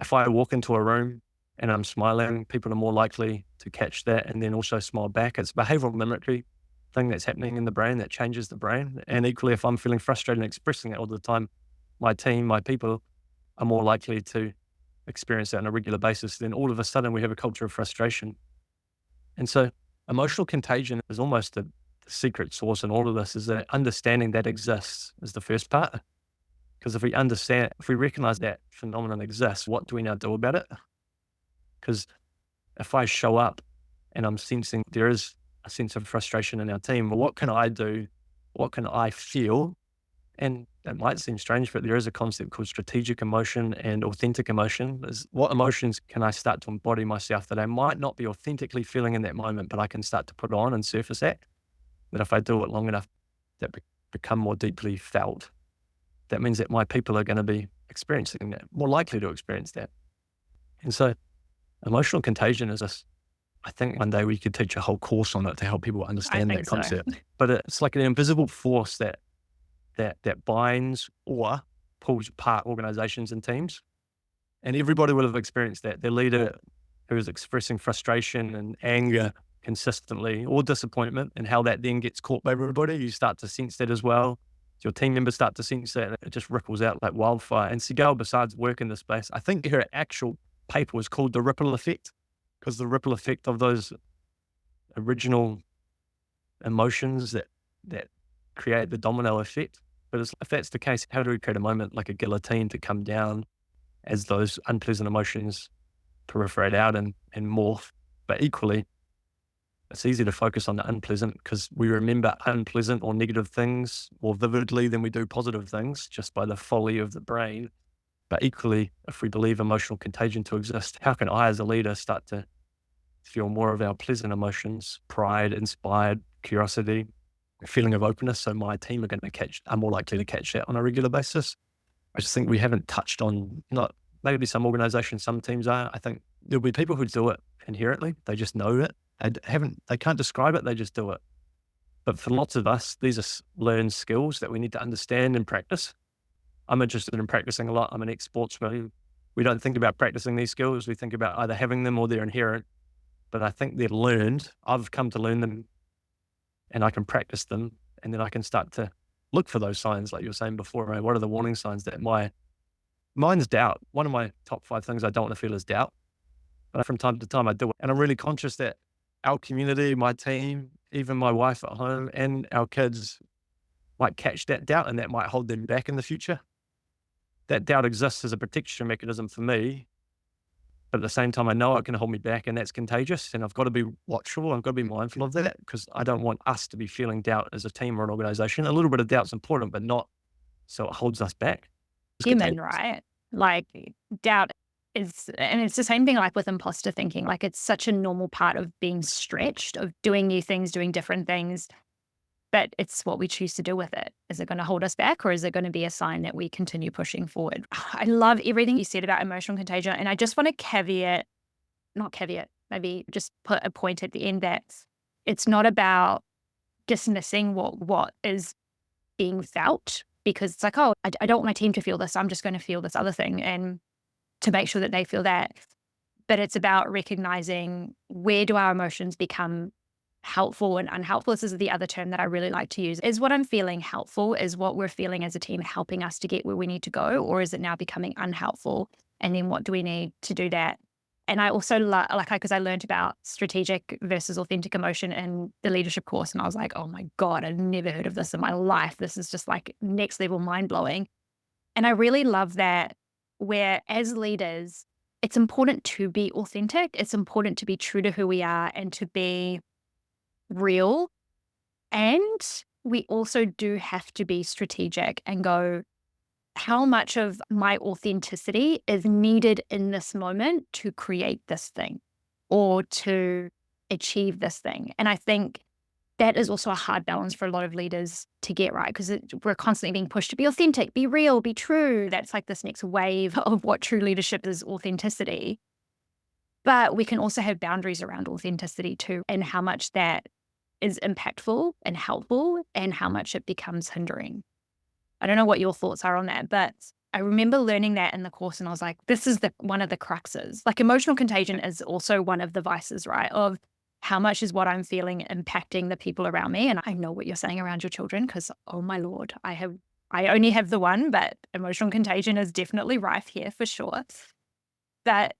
If I walk into a room and I'm smiling, people are more likely to catch that and then also smile back. It's behavioral mimicry. thing that's happening in the brain that changes the brain. And equally, if I'm feeling frustrated and expressing it all the time, my team, my people are more likely to experience that on a regular basis. Then all of a sudden we have a culture of frustration. And so emotional contagion is almost the secret sauce in all of this, is that understanding that exists is the first part. Because if we recognize that phenomenon exists, what do we now do about it? Because if I show up and I'm sensing there is a sense of frustration in our team, well, what can I do? What can I feel? And it might seem strange, but there is a concept called strategic emotion and authentic emotion. Is what emotions can I start to embody myself that I might not be authentically feeling in that moment, but I can start to put on and surface that if I do it long enough, that become more deeply felt. That means that my people are going to be experiencing that, more likely to experience that. And so emotional contagion is I think one day we could teach a whole course on it to help people understand that concept. But it's like an invisible force that binds or pulls apart organizations and teams. And everybody will have experienced that. Their leader who is expressing frustration and anger consistently, or disappointment, and how that then gets caught by everybody. You start to sense that as well. Your team members start to sense that, and it just ripples out like wildfire. And Sigal Bassad's work in this space, I think her actual paper was called The Ripple Effect, because the ripple effect of those original emotions that create the domino effect. But if that's the case, how do we create a moment like a guillotine to come down as those unpleasant emotions proliferate out and morph? But equally, it's easy to focus on the unpleasant because we remember unpleasant or negative things more vividly than we do positive things, just by the folly of the brain. But equally, if we believe emotional contagion to exist, how can I as a leader start to feel more of our pleasant emotions, pride, inspired, curiosity, a feeling of openness, so my team are more likely to catch that on a regular basis? I just think we haven't touched on, not maybe some organizations, some teams are. I think there'll be people who do it inherently. They just know it. They can't describe it, they just do it. But for lots of us, these are learned skills that we need to understand and practice. I'm interested in practicing a lot. I'm an ex-sportsman. We don't think about practicing these skills. We think about either having them or they're inherent. But I think they're learned. I've come to learn them and I can practice them. And then I can start to look for those signs, like you were saying before, right? What are the warning signs that mine's doubt. One of my top 5 things I don't want to feel is doubt. But from time to time I do it. And I'm really conscious that our community, my team, even my wife at home and our kids might catch that doubt, and that might hold them back in the future. That doubt exists as a protection mechanism for me. But at the same time, I know it can hold me back, and that's contagious. And I've got to be watchful. I've got to be mindful of that, because I don't want us to be feeling doubt as a team or an organization. A little bit of doubt's important, but not so it holds us back. It's Human, contagious. right? Like doubt and it's the same thing like with imposter thinking. Like it's such a normal part of being stretched, of doing new things, doing different things. But it's what we choose to do with it. Is it going to hold us back, or is it going to be a sign that we continue pushing forward? I love everything you said about emotional contagion. And I just want to maybe just put a point at the end that it's not about dismissing what is being felt, because it's like, oh, I don't want my team to feel this. I'm just going to feel this other thing, and to make sure that they feel that. But it's about recognizing, where do our emotions become helpful and unhelpful? This is the other term that I really like to use. Is what I'm feeling helpful? Is what we're feeling as a team helping us to get where we need to go? Or is it now becoming unhelpful? And then what do we need to do that? And I also because I learned about strategic versus authentic emotion in the leadership course. And I was like, oh my God, I've never heard of this in my life. This is just like next level mind blowing. And I really love that, where as leaders, it's important to be authentic. It's important to be true to who we are and to be real. And we also do have to be strategic and go, how much of my authenticity is needed in this moment to create this thing or to achieve this thing? And I think that is also a hard balance for a lot of leaders to get right, because we're constantly being pushed to be authentic, be real, be true. That's like this next wave of what true leadership is, authenticity. But we can also have boundaries around authenticity too, and how much that is impactful and helpful and how much it becomes hindering. I don't know what your thoughts are on that, but I remember learning that in the course, and I was like, this is one of the cruxes. Like emotional contagion is also one of the vices, right? Of How much is what I'm feeling impacting the people around me? And I know what you're saying around your children because, oh my Lord, I only have the one, but emotional contagion is definitely rife here for sure. That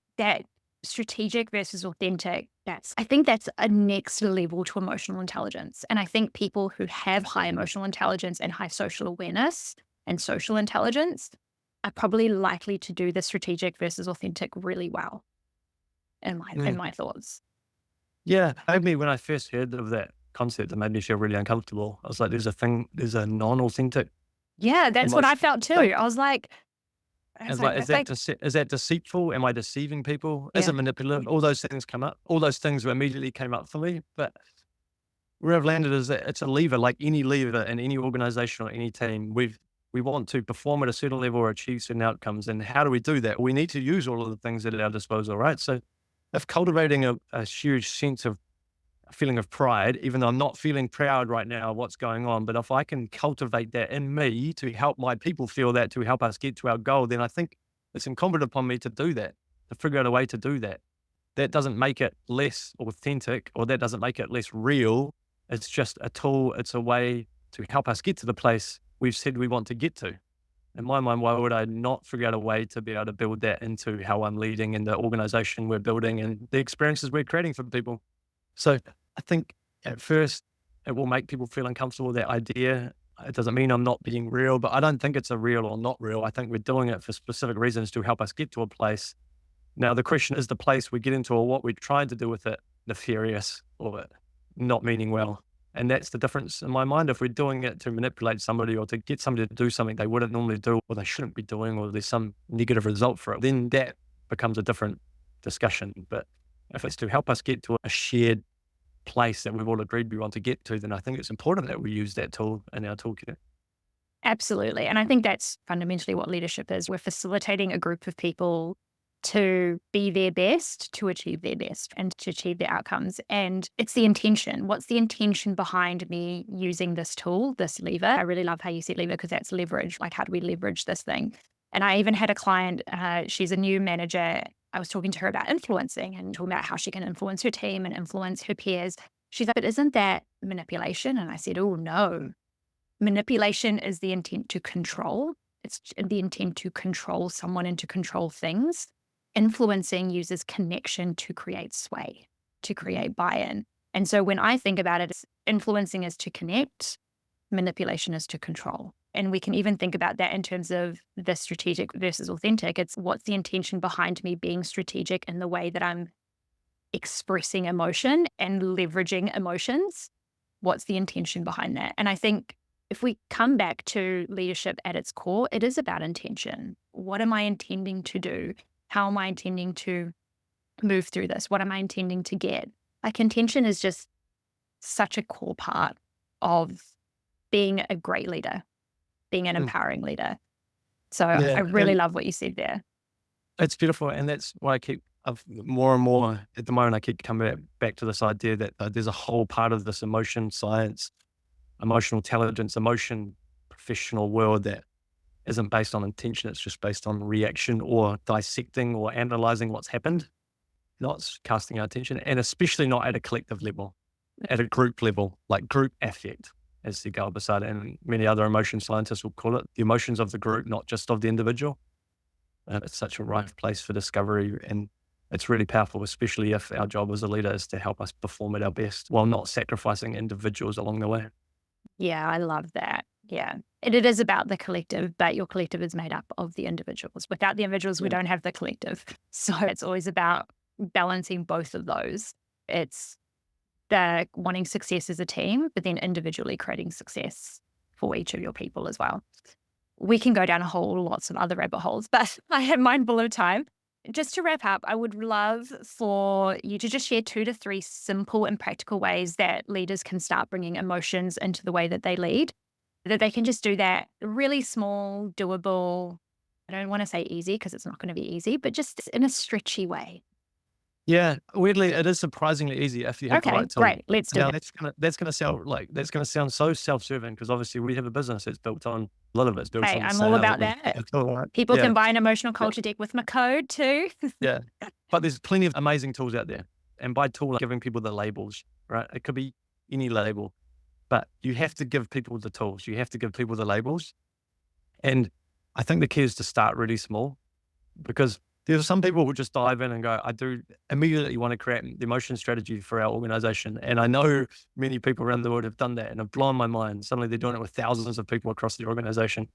strategic versus authentic, I think that's a next level to emotional intelligence. And I think people who have high emotional intelligence and high social awareness and social intelligence are probably likely to do the strategic versus authentic really well, in my thoughts. Yeah, maybe when I first heard of that concept, it made me feel really uncomfortable. I was like, there's a non-authentic Yeah, that's what I emotion. felt too. Like, I was like, it's like, that's like, is that deceitful? Am I deceiving people? Is yeah, it manipulative? All those things come up. All those things immediately came up for me. But where I've landed is that it's a lever, like any lever in any organization or any team. We want to perform at a certain level or achieve certain outcomes. And how do we do that? We need to use all of the things at our disposal, right? So if cultivating a huge sense of feeling of pride, even though I'm not feeling proud right now of what's going on, but if I can cultivate that in me to help my people feel that, to help us get to our goal, then I think it's incumbent upon me to do that, to figure out a way to do that. That doesn't make it less authentic, or that doesn't make it less real. It's just a tool. It's a way to help us get to the place we've said we want to get to. In my mind, why would I not figure out a way to be able to build that into how I'm leading and the organization we're building and the experiences we're creating for people? So I think at first it will make people feel uncomfortable with that idea. It doesn't mean I'm not being real, but I don't think it's a real or not real. I think we're doing it for specific reasons to help us get to a place. Now, the question is the place we get into or what we're trying to do with it nefarious or not meaning well. And that's the difference in my mind. If we're doing it to manipulate somebody or to get somebody to do something they wouldn't normally do or they shouldn't be doing, or there's some negative result for it, then that becomes a different discussion. But if it's to help us get to a shared place that we've all agreed we want to get to, then I think it's important that we use that tool in our toolkit. absolutely. And I think that's fundamentally what leadership is. We're facilitating a group of people to be their best, to achieve their best, and to achieve their outcomes. And it's the intention. What's the intention behind me using this tool, this lever? I really love how you said lever because that's leverage. Like, how do we leverage this thing? And I even had a client, she's a new manager. I was talking to her about influencing and talking about how she can influence her team and influence her peers. She's like, but isn't that manipulation? And I said, oh, no. Manipulation is the intent to control. It's the intent to control someone and to control things. Influencing uses connection to create sway, to create buy-in. And so when I think about it, influencing is to connect, manipulation is to control. And we can even think about that in terms of the strategic versus authentic. It's what's the intention behind me being strategic in the way that I'm expressing emotion and leveraging emotions. What's the intention behind that? And I think if we come back to leadership at its core, it is about intention. What am I intending to do? How am I intending to move through this? What am I intending to get? Like, intention is just such a core part of being a great leader, being an empowering leader. So Yeah, I really and love what you said there. it's beautiful. And that's why more and more at the moment, I keep coming back to this idea that there's a whole part of this emotion science, emotional intelligence, emotion professional world that isn't based on intention. It's just based on reaction or dissecting or analyzing what's happened, not casting our attention, and especially not at a collective level, at a group level, like group affect, as the Gal Beside and many other emotion scientists will call it, the emotions of the group, not just of the individual. And it's such a rife place for discovery. And it's really powerful, especially if our job as a leader is to help us perform at our best while not sacrificing individuals along the way. Yeah, I love that. Yeah. And it is about the collective, but your collective is made up of the individuals. Without the individuals, we Yeah. don't have the collective. So it's always about balancing both of those. It's the wanting success as a team, but then individually creating success for each of your people as well. We can go down lots of other rabbit holes, but I am mindful of time. Just to wrap up, I would love for you to just share 2 to 3 simple and practical ways that leaders can start bringing emotions into the way that they lead, that they can just do that really small, doable. I don't want to say easy because it's not going to be easy, but just in a stretchy way. Yeah, weirdly, it is surprisingly easy if you have the Okay, right tool. great. Let's do Now, it. that's gonna sound so self-serving because obviously we have a business that's built on a lot of it's built Hey, on I'm all about sales. that. It's all right. People Yeah, can buy an emotional yeah, culture deck with my code too. yeah. But there's plenty of amazing tools out there. And by tool, I'm giving people the labels, right? It could be any label, but you have to give people the tools. You have to give people the labels. And I think the key is to start really small, because there's some people who just dive in and go, I do immediately want to create the emotion strategy for our organization. And I know many people around the world have done that and have blown my mind. Suddenly they're doing it with thousands of people across the organization.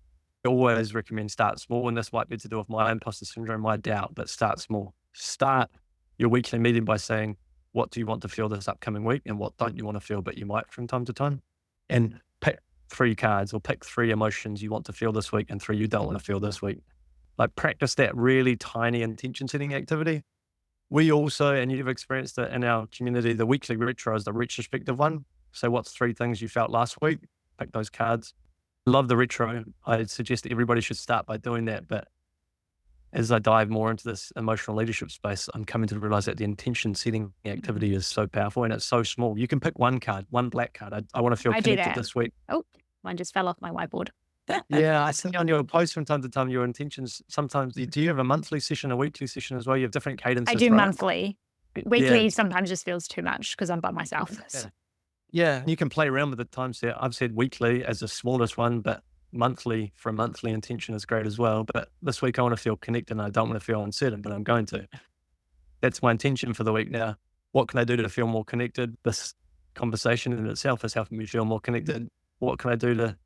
I always recommend start small. And this might be to do with my imposter syndrome, my doubt, but start small. Start your weekly meeting by saying, what do you want to feel this upcoming week? And what don't you want to feel, but you might from time to time? And pick 3 cards or pick 3 emotions you want to feel this week and 3 you don't want to feel this week. Like practice that really tiny intention setting activity. We also, and you've experienced it in our community, the weekly retro is the retrospective one. So what's 3 things you felt last week? Pick those cards. Love the retro. I suggest everybody should start by doing that. But as I dive more into this emotional leadership space, I'm coming to realize that the intention setting activity is so powerful and it's so small. You can pick 1 card, 1 black card. I want to feel connected this week. Oh, mine just fell off my whiteboard. Yeah, I see on your posts from time to time, your intentions. Sometimes, do you have a monthly session, a weekly session as well? You have different cadences, I do right? monthly. Weekly sometimes just feels too much because I'm by myself. Yeah, you can play around with the time set. I've said weekly as the smallest one, but monthly for a monthly intention is great as well. But this week I want to feel connected and I don't want to feel uncertain, but I'm going to. That's my intention for the week now. What can I do to feel more connected? This conversation in itself is helping me feel more connected. What can I do to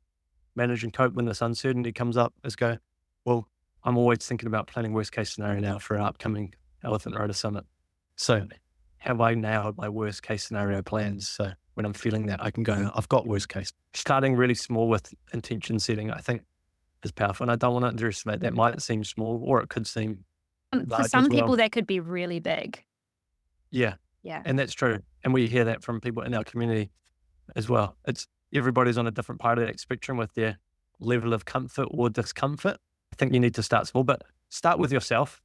manage and cope when this uncertainty comes up? Is go, well, I'm always thinking about planning worst case scenario now for our upcoming Elephant Rotor Summit. So have I nailed my worst case scenario plans? So when I'm feeling that, I can go, I've got worst case. Starting really small with intention setting, I think is powerful. And I don't want to underestimate that. Might seem small or it could seem for some people, that could be really big. Yeah. And that's true. And we hear that from people in our community as well. Everybody's on a different part of that spectrum with their level of comfort or discomfort. I think you need to start small, but start with yourself.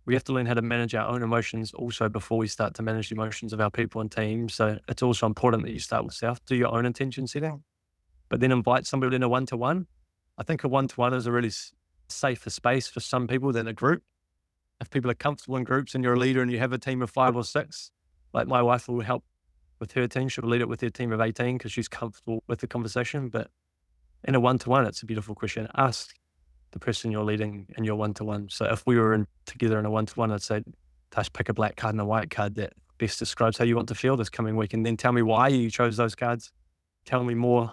We have to learn how to manage our own emotions also before we start to manage the emotions of our people and teams. So it's also important that you start with self, do your own intention setting, but then invite somebody in a one-to-one. I think a one-to-one is a really safer space for some people than a group. If people are comfortable in groups and you're a leader and you have a team of 5 or 6, like my wife will help with her team. She'll lead it with her team of 18 because she's comfortable with the conversation. But in a one-to-one, it's a beautiful question. Ask the person you're leading in your one-to-one. So if we were together in a one-to-one, I'd say, Tash, pick a black card and a white card that best describes how you want to feel this coming week. And then tell me why you chose those cards. Tell me more,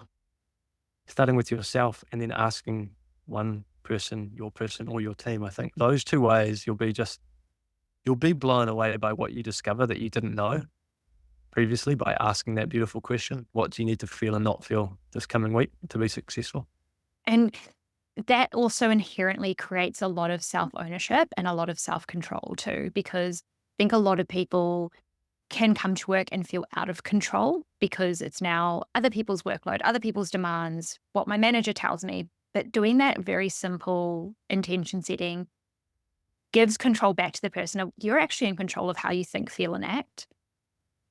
starting with yourself and then asking one person, your person or your team. I think those 2 ways, you'll be blown away by what you discover that you didn't know previously by asking that beautiful question. What do you need to feel and not feel this coming week to be successful? And that also inherently creates a lot of self-ownership and a lot of self-control too, because I think a lot of people can come to work and feel out of control because it's now other people's workload, other people's demands, what my manager tells me. But doing that very simple intention setting gives control back to the person of you're actually in control of how you think, feel, and act.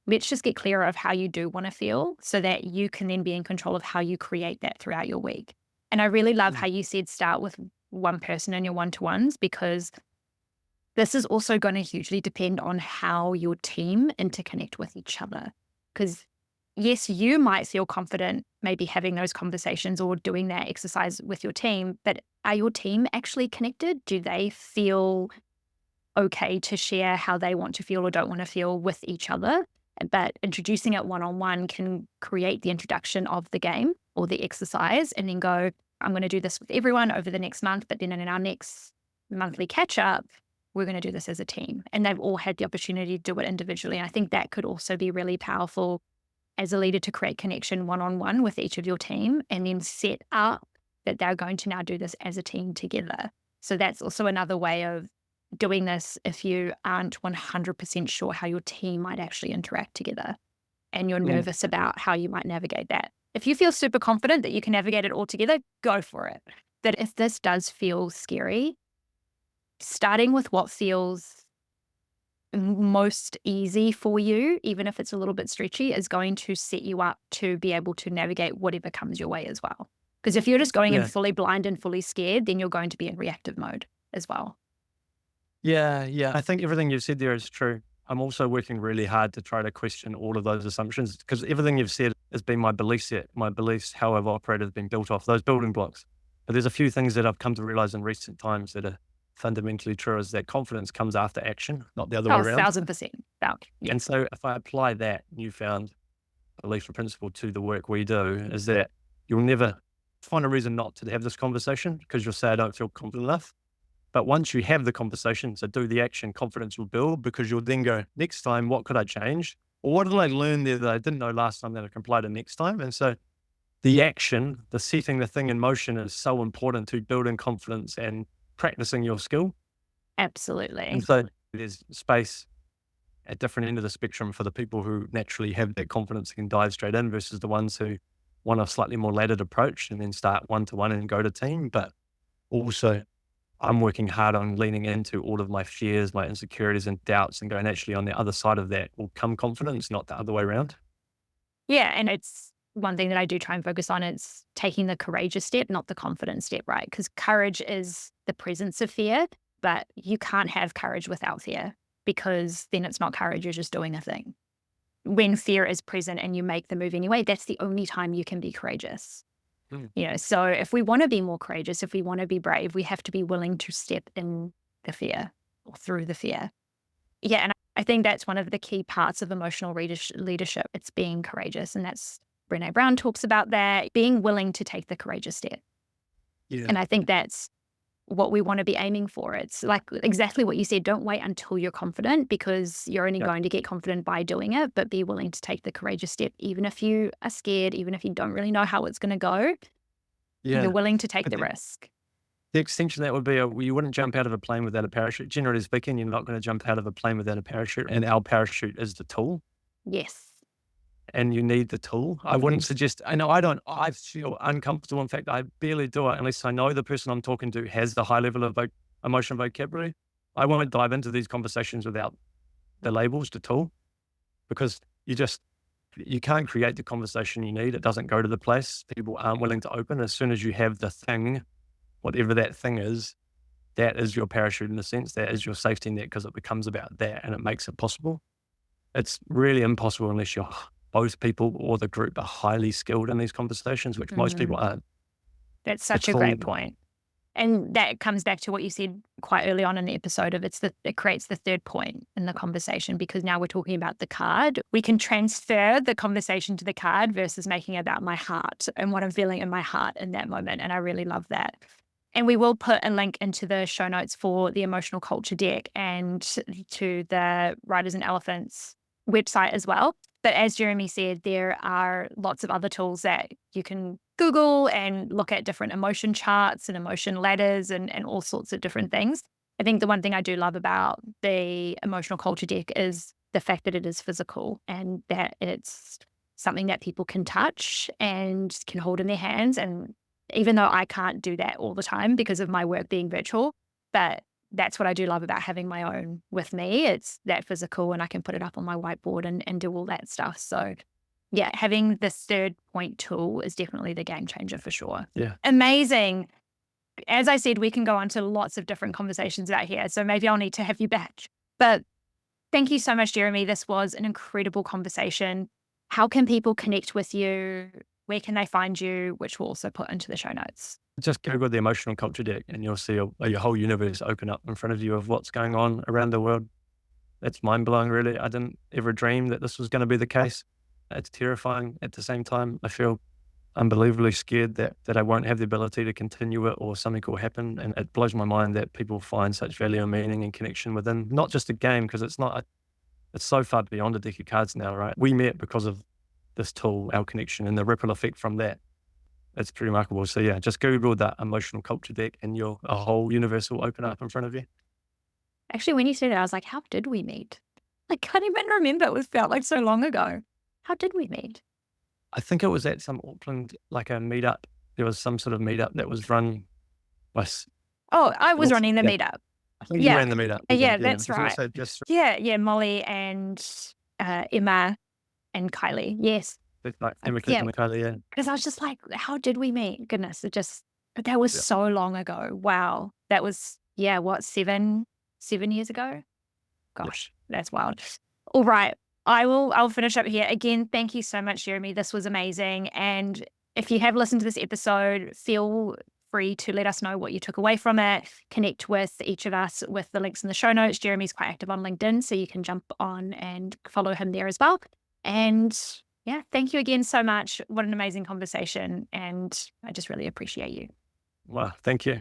Let's just get clearer of how you do want to feel so that you can then be in control of how you create that throughout your week. And I really love how you said start with one person in your one-to-ones, because this is also going to hugely depend on how your team interconnect with each other. Because yes, you might feel confident maybe having those conversations or doing that exercise with your team, but are your team actually connected? Do they feel okay to share how they want to feel or don't want to feel with each other? But introducing it one-on-one can create the introduction of the game or the exercise and then go, I'm going to do this with everyone over the next month, but then in our next monthly catch-up, we're going to do this as a team. And they've all had the opportunity to do it individually. And I think that could also be really powerful as a leader to create connection one-on-one with each of your team and then set up that they're going to now do this as a team together. So that's also another way of doing this if you aren't 100% sure how your team might actually interact together and you're nervous about how you might navigate that. If you feel super confident that you can navigate it all together, go for it. But if this does feel scary, starting with what feels most easy for you, even if it's a little bit stretchy, is going to set you up to be able to navigate whatever comes your way as well. Because if you're just going in fully blind and fully scared, then you're going to be in reactive mode as well. Yeah. I think everything you've said there is true. I'm also working really hard to try to question all of those assumptions because everything you've said has been my belief set. My beliefs, how I've operated, has been built off those building blocks. But there's a few things that I've come to realize in recent times that are fundamentally true is that confidence comes after action, not the other way Oh, around. 1000%. Yeah. And so if I apply that newfound belief or principle to the work we do, is that you'll never find a reason not to have this conversation because you'll say, I don't feel confident enough. But once you have the conversation, so do the action, confidence will build because you'll then go, next time, what could I change? Or what did I learn there that I didn't know last time that I can apply to next time? And so the action, the setting the thing in motion is so important to building confidence and practicing your skill. Absolutely. And so there's space at different end of the spectrum for the people who naturally have that confidence and can dive straight in versus the ones who want a slightly more laddered approach and then start one-to-one and go to team. But also I'm working hard on leaning into all of my fears, my insecurities and doubts and going actually on the other side of that will come confidence, not the other way around. Yeah. And it's one thing that I do try and focus on is taking the courageous step, not the confident step, right? Because courage is the presence of fear, but you can't have courage without fear because then it's not courage, you're just doing a thing. When fear is present and you make the move anyway, that's the only time you can be courageous. So if we want to be more courageous, if we want to be brave, we have to be willing to step in the fear or through the fear. Yeah. And I think that's one of the key parts of emotional leadership. It's being courageous. And that's Brené Brown talks about that, being willing to take the courageous step. Yeah. And I think that's what we want to be aiming for. It's like exactly what you said. Don't wait until you're confident because you're only going to get confident by doing it, but be willing to take the courageous step, even if you are scared, even if you don't really know how it's going to go. You're willing to take the risk. The extension of that would be you wouldn't jump out of a plane without a parachute. Generally speaking, you're not going to jump out of a plane without a parachute. And our parachute is the tool. Yes. And you need the tool. I wouldn't suggest, I feel uncomfortable. In fact, I barely do it unless I know the person I'm talking to has the high level of emotion vocabulary. I won't dive into these conversations without the labels, the tool, because you can't create the conversation you need. It doesn't go to the place. People aren't willing to open. As soon as you have the thing, whatever that thing is, that is your parachute in a sense. That is your safety net because it becomes about that and it makes it possible. It's really impossible unless both people or the group are highly skilled in these conversations, which most people aren't. That's such a great point. And that comes back to what you said quite early on in the episode of it creates the third point in the conversation because now we're talking about the card. We can transfer the conversation to the card versus making it about my heart and what I'm feeling in my heart in that moment. And I really love that. And we will put a link into the show notes for the emotional culture deck and to the Riders and Elephants website as well. But as Jeremy said, there are lots of other tools that you can Google and look at different emotion charts and emotion ladders and all sorts of different things. I think the one thing I do love about the emotional culture deck is the fact that it is physical and that it's something that people can touch and can hold in their hands. And even though I can't do that all the time because of my work being virtual, but that's what I do love about having my own with me. It's that physical and I can put it up on my whiteboard and do all that stuff. So yeah, having this third point tool is definitely the game changer for sure. Yeah. Amazing. As I said, we can go on to lots of different conversations about here. So maybe I'll need to have you back. But thank you so much, Jeremy. This was an incredible conversation. How can people connect with you? Where can they find you? Which we'll also put into the show notes. Just Google the emotional culture deck and you'll see your whole universe open up in front of you of what's going on around the world. It's mind blowing, really. I didn't ever dream that this was going to be the case. It's terrifying at the same time. I feel unbelievably scared that I won't have the ability to continue it or something will happen. And it blows my mind that people find such value and meaning and connection within not just a game, because it's so far beyond a deck of cards now, right? We met because of this tool, our connection and the ripple effect from that. It's pretty remarkable. So yeah, just Google that emotional culture deck and a whole universe will open up in front of you. Actually, when you said it, I was like, how did we meet? I can't even remember. It felt like so long ago. How did we meet? I think it was at some Auckland, like a meetup. There was some sort of meetup that was run by... Oh, I was running the meetup. I think you ran the meetup. Yeah, that's right. Yeah, Molly and Emma and Kylie. Yes. Like Emma and Kylie, yeah. Because I was just like, how did we meet? Goodness, that was so long ago. Wow. That was, 7 years ago? Gosh, that's wild. All right. I'll finish up here. Again, thank you so much, Jeremy. This was amazing. And if you have listened to this episode, feel free to let us know what you took away from it. Connect with each of us with the links in the show notes. Jeremy's quite active on LinkedIn, so you can jump on and follow him there as well. And yeah, thank you again so much. What an amazing conversation. And I just really appreciate you. Wow, thank you.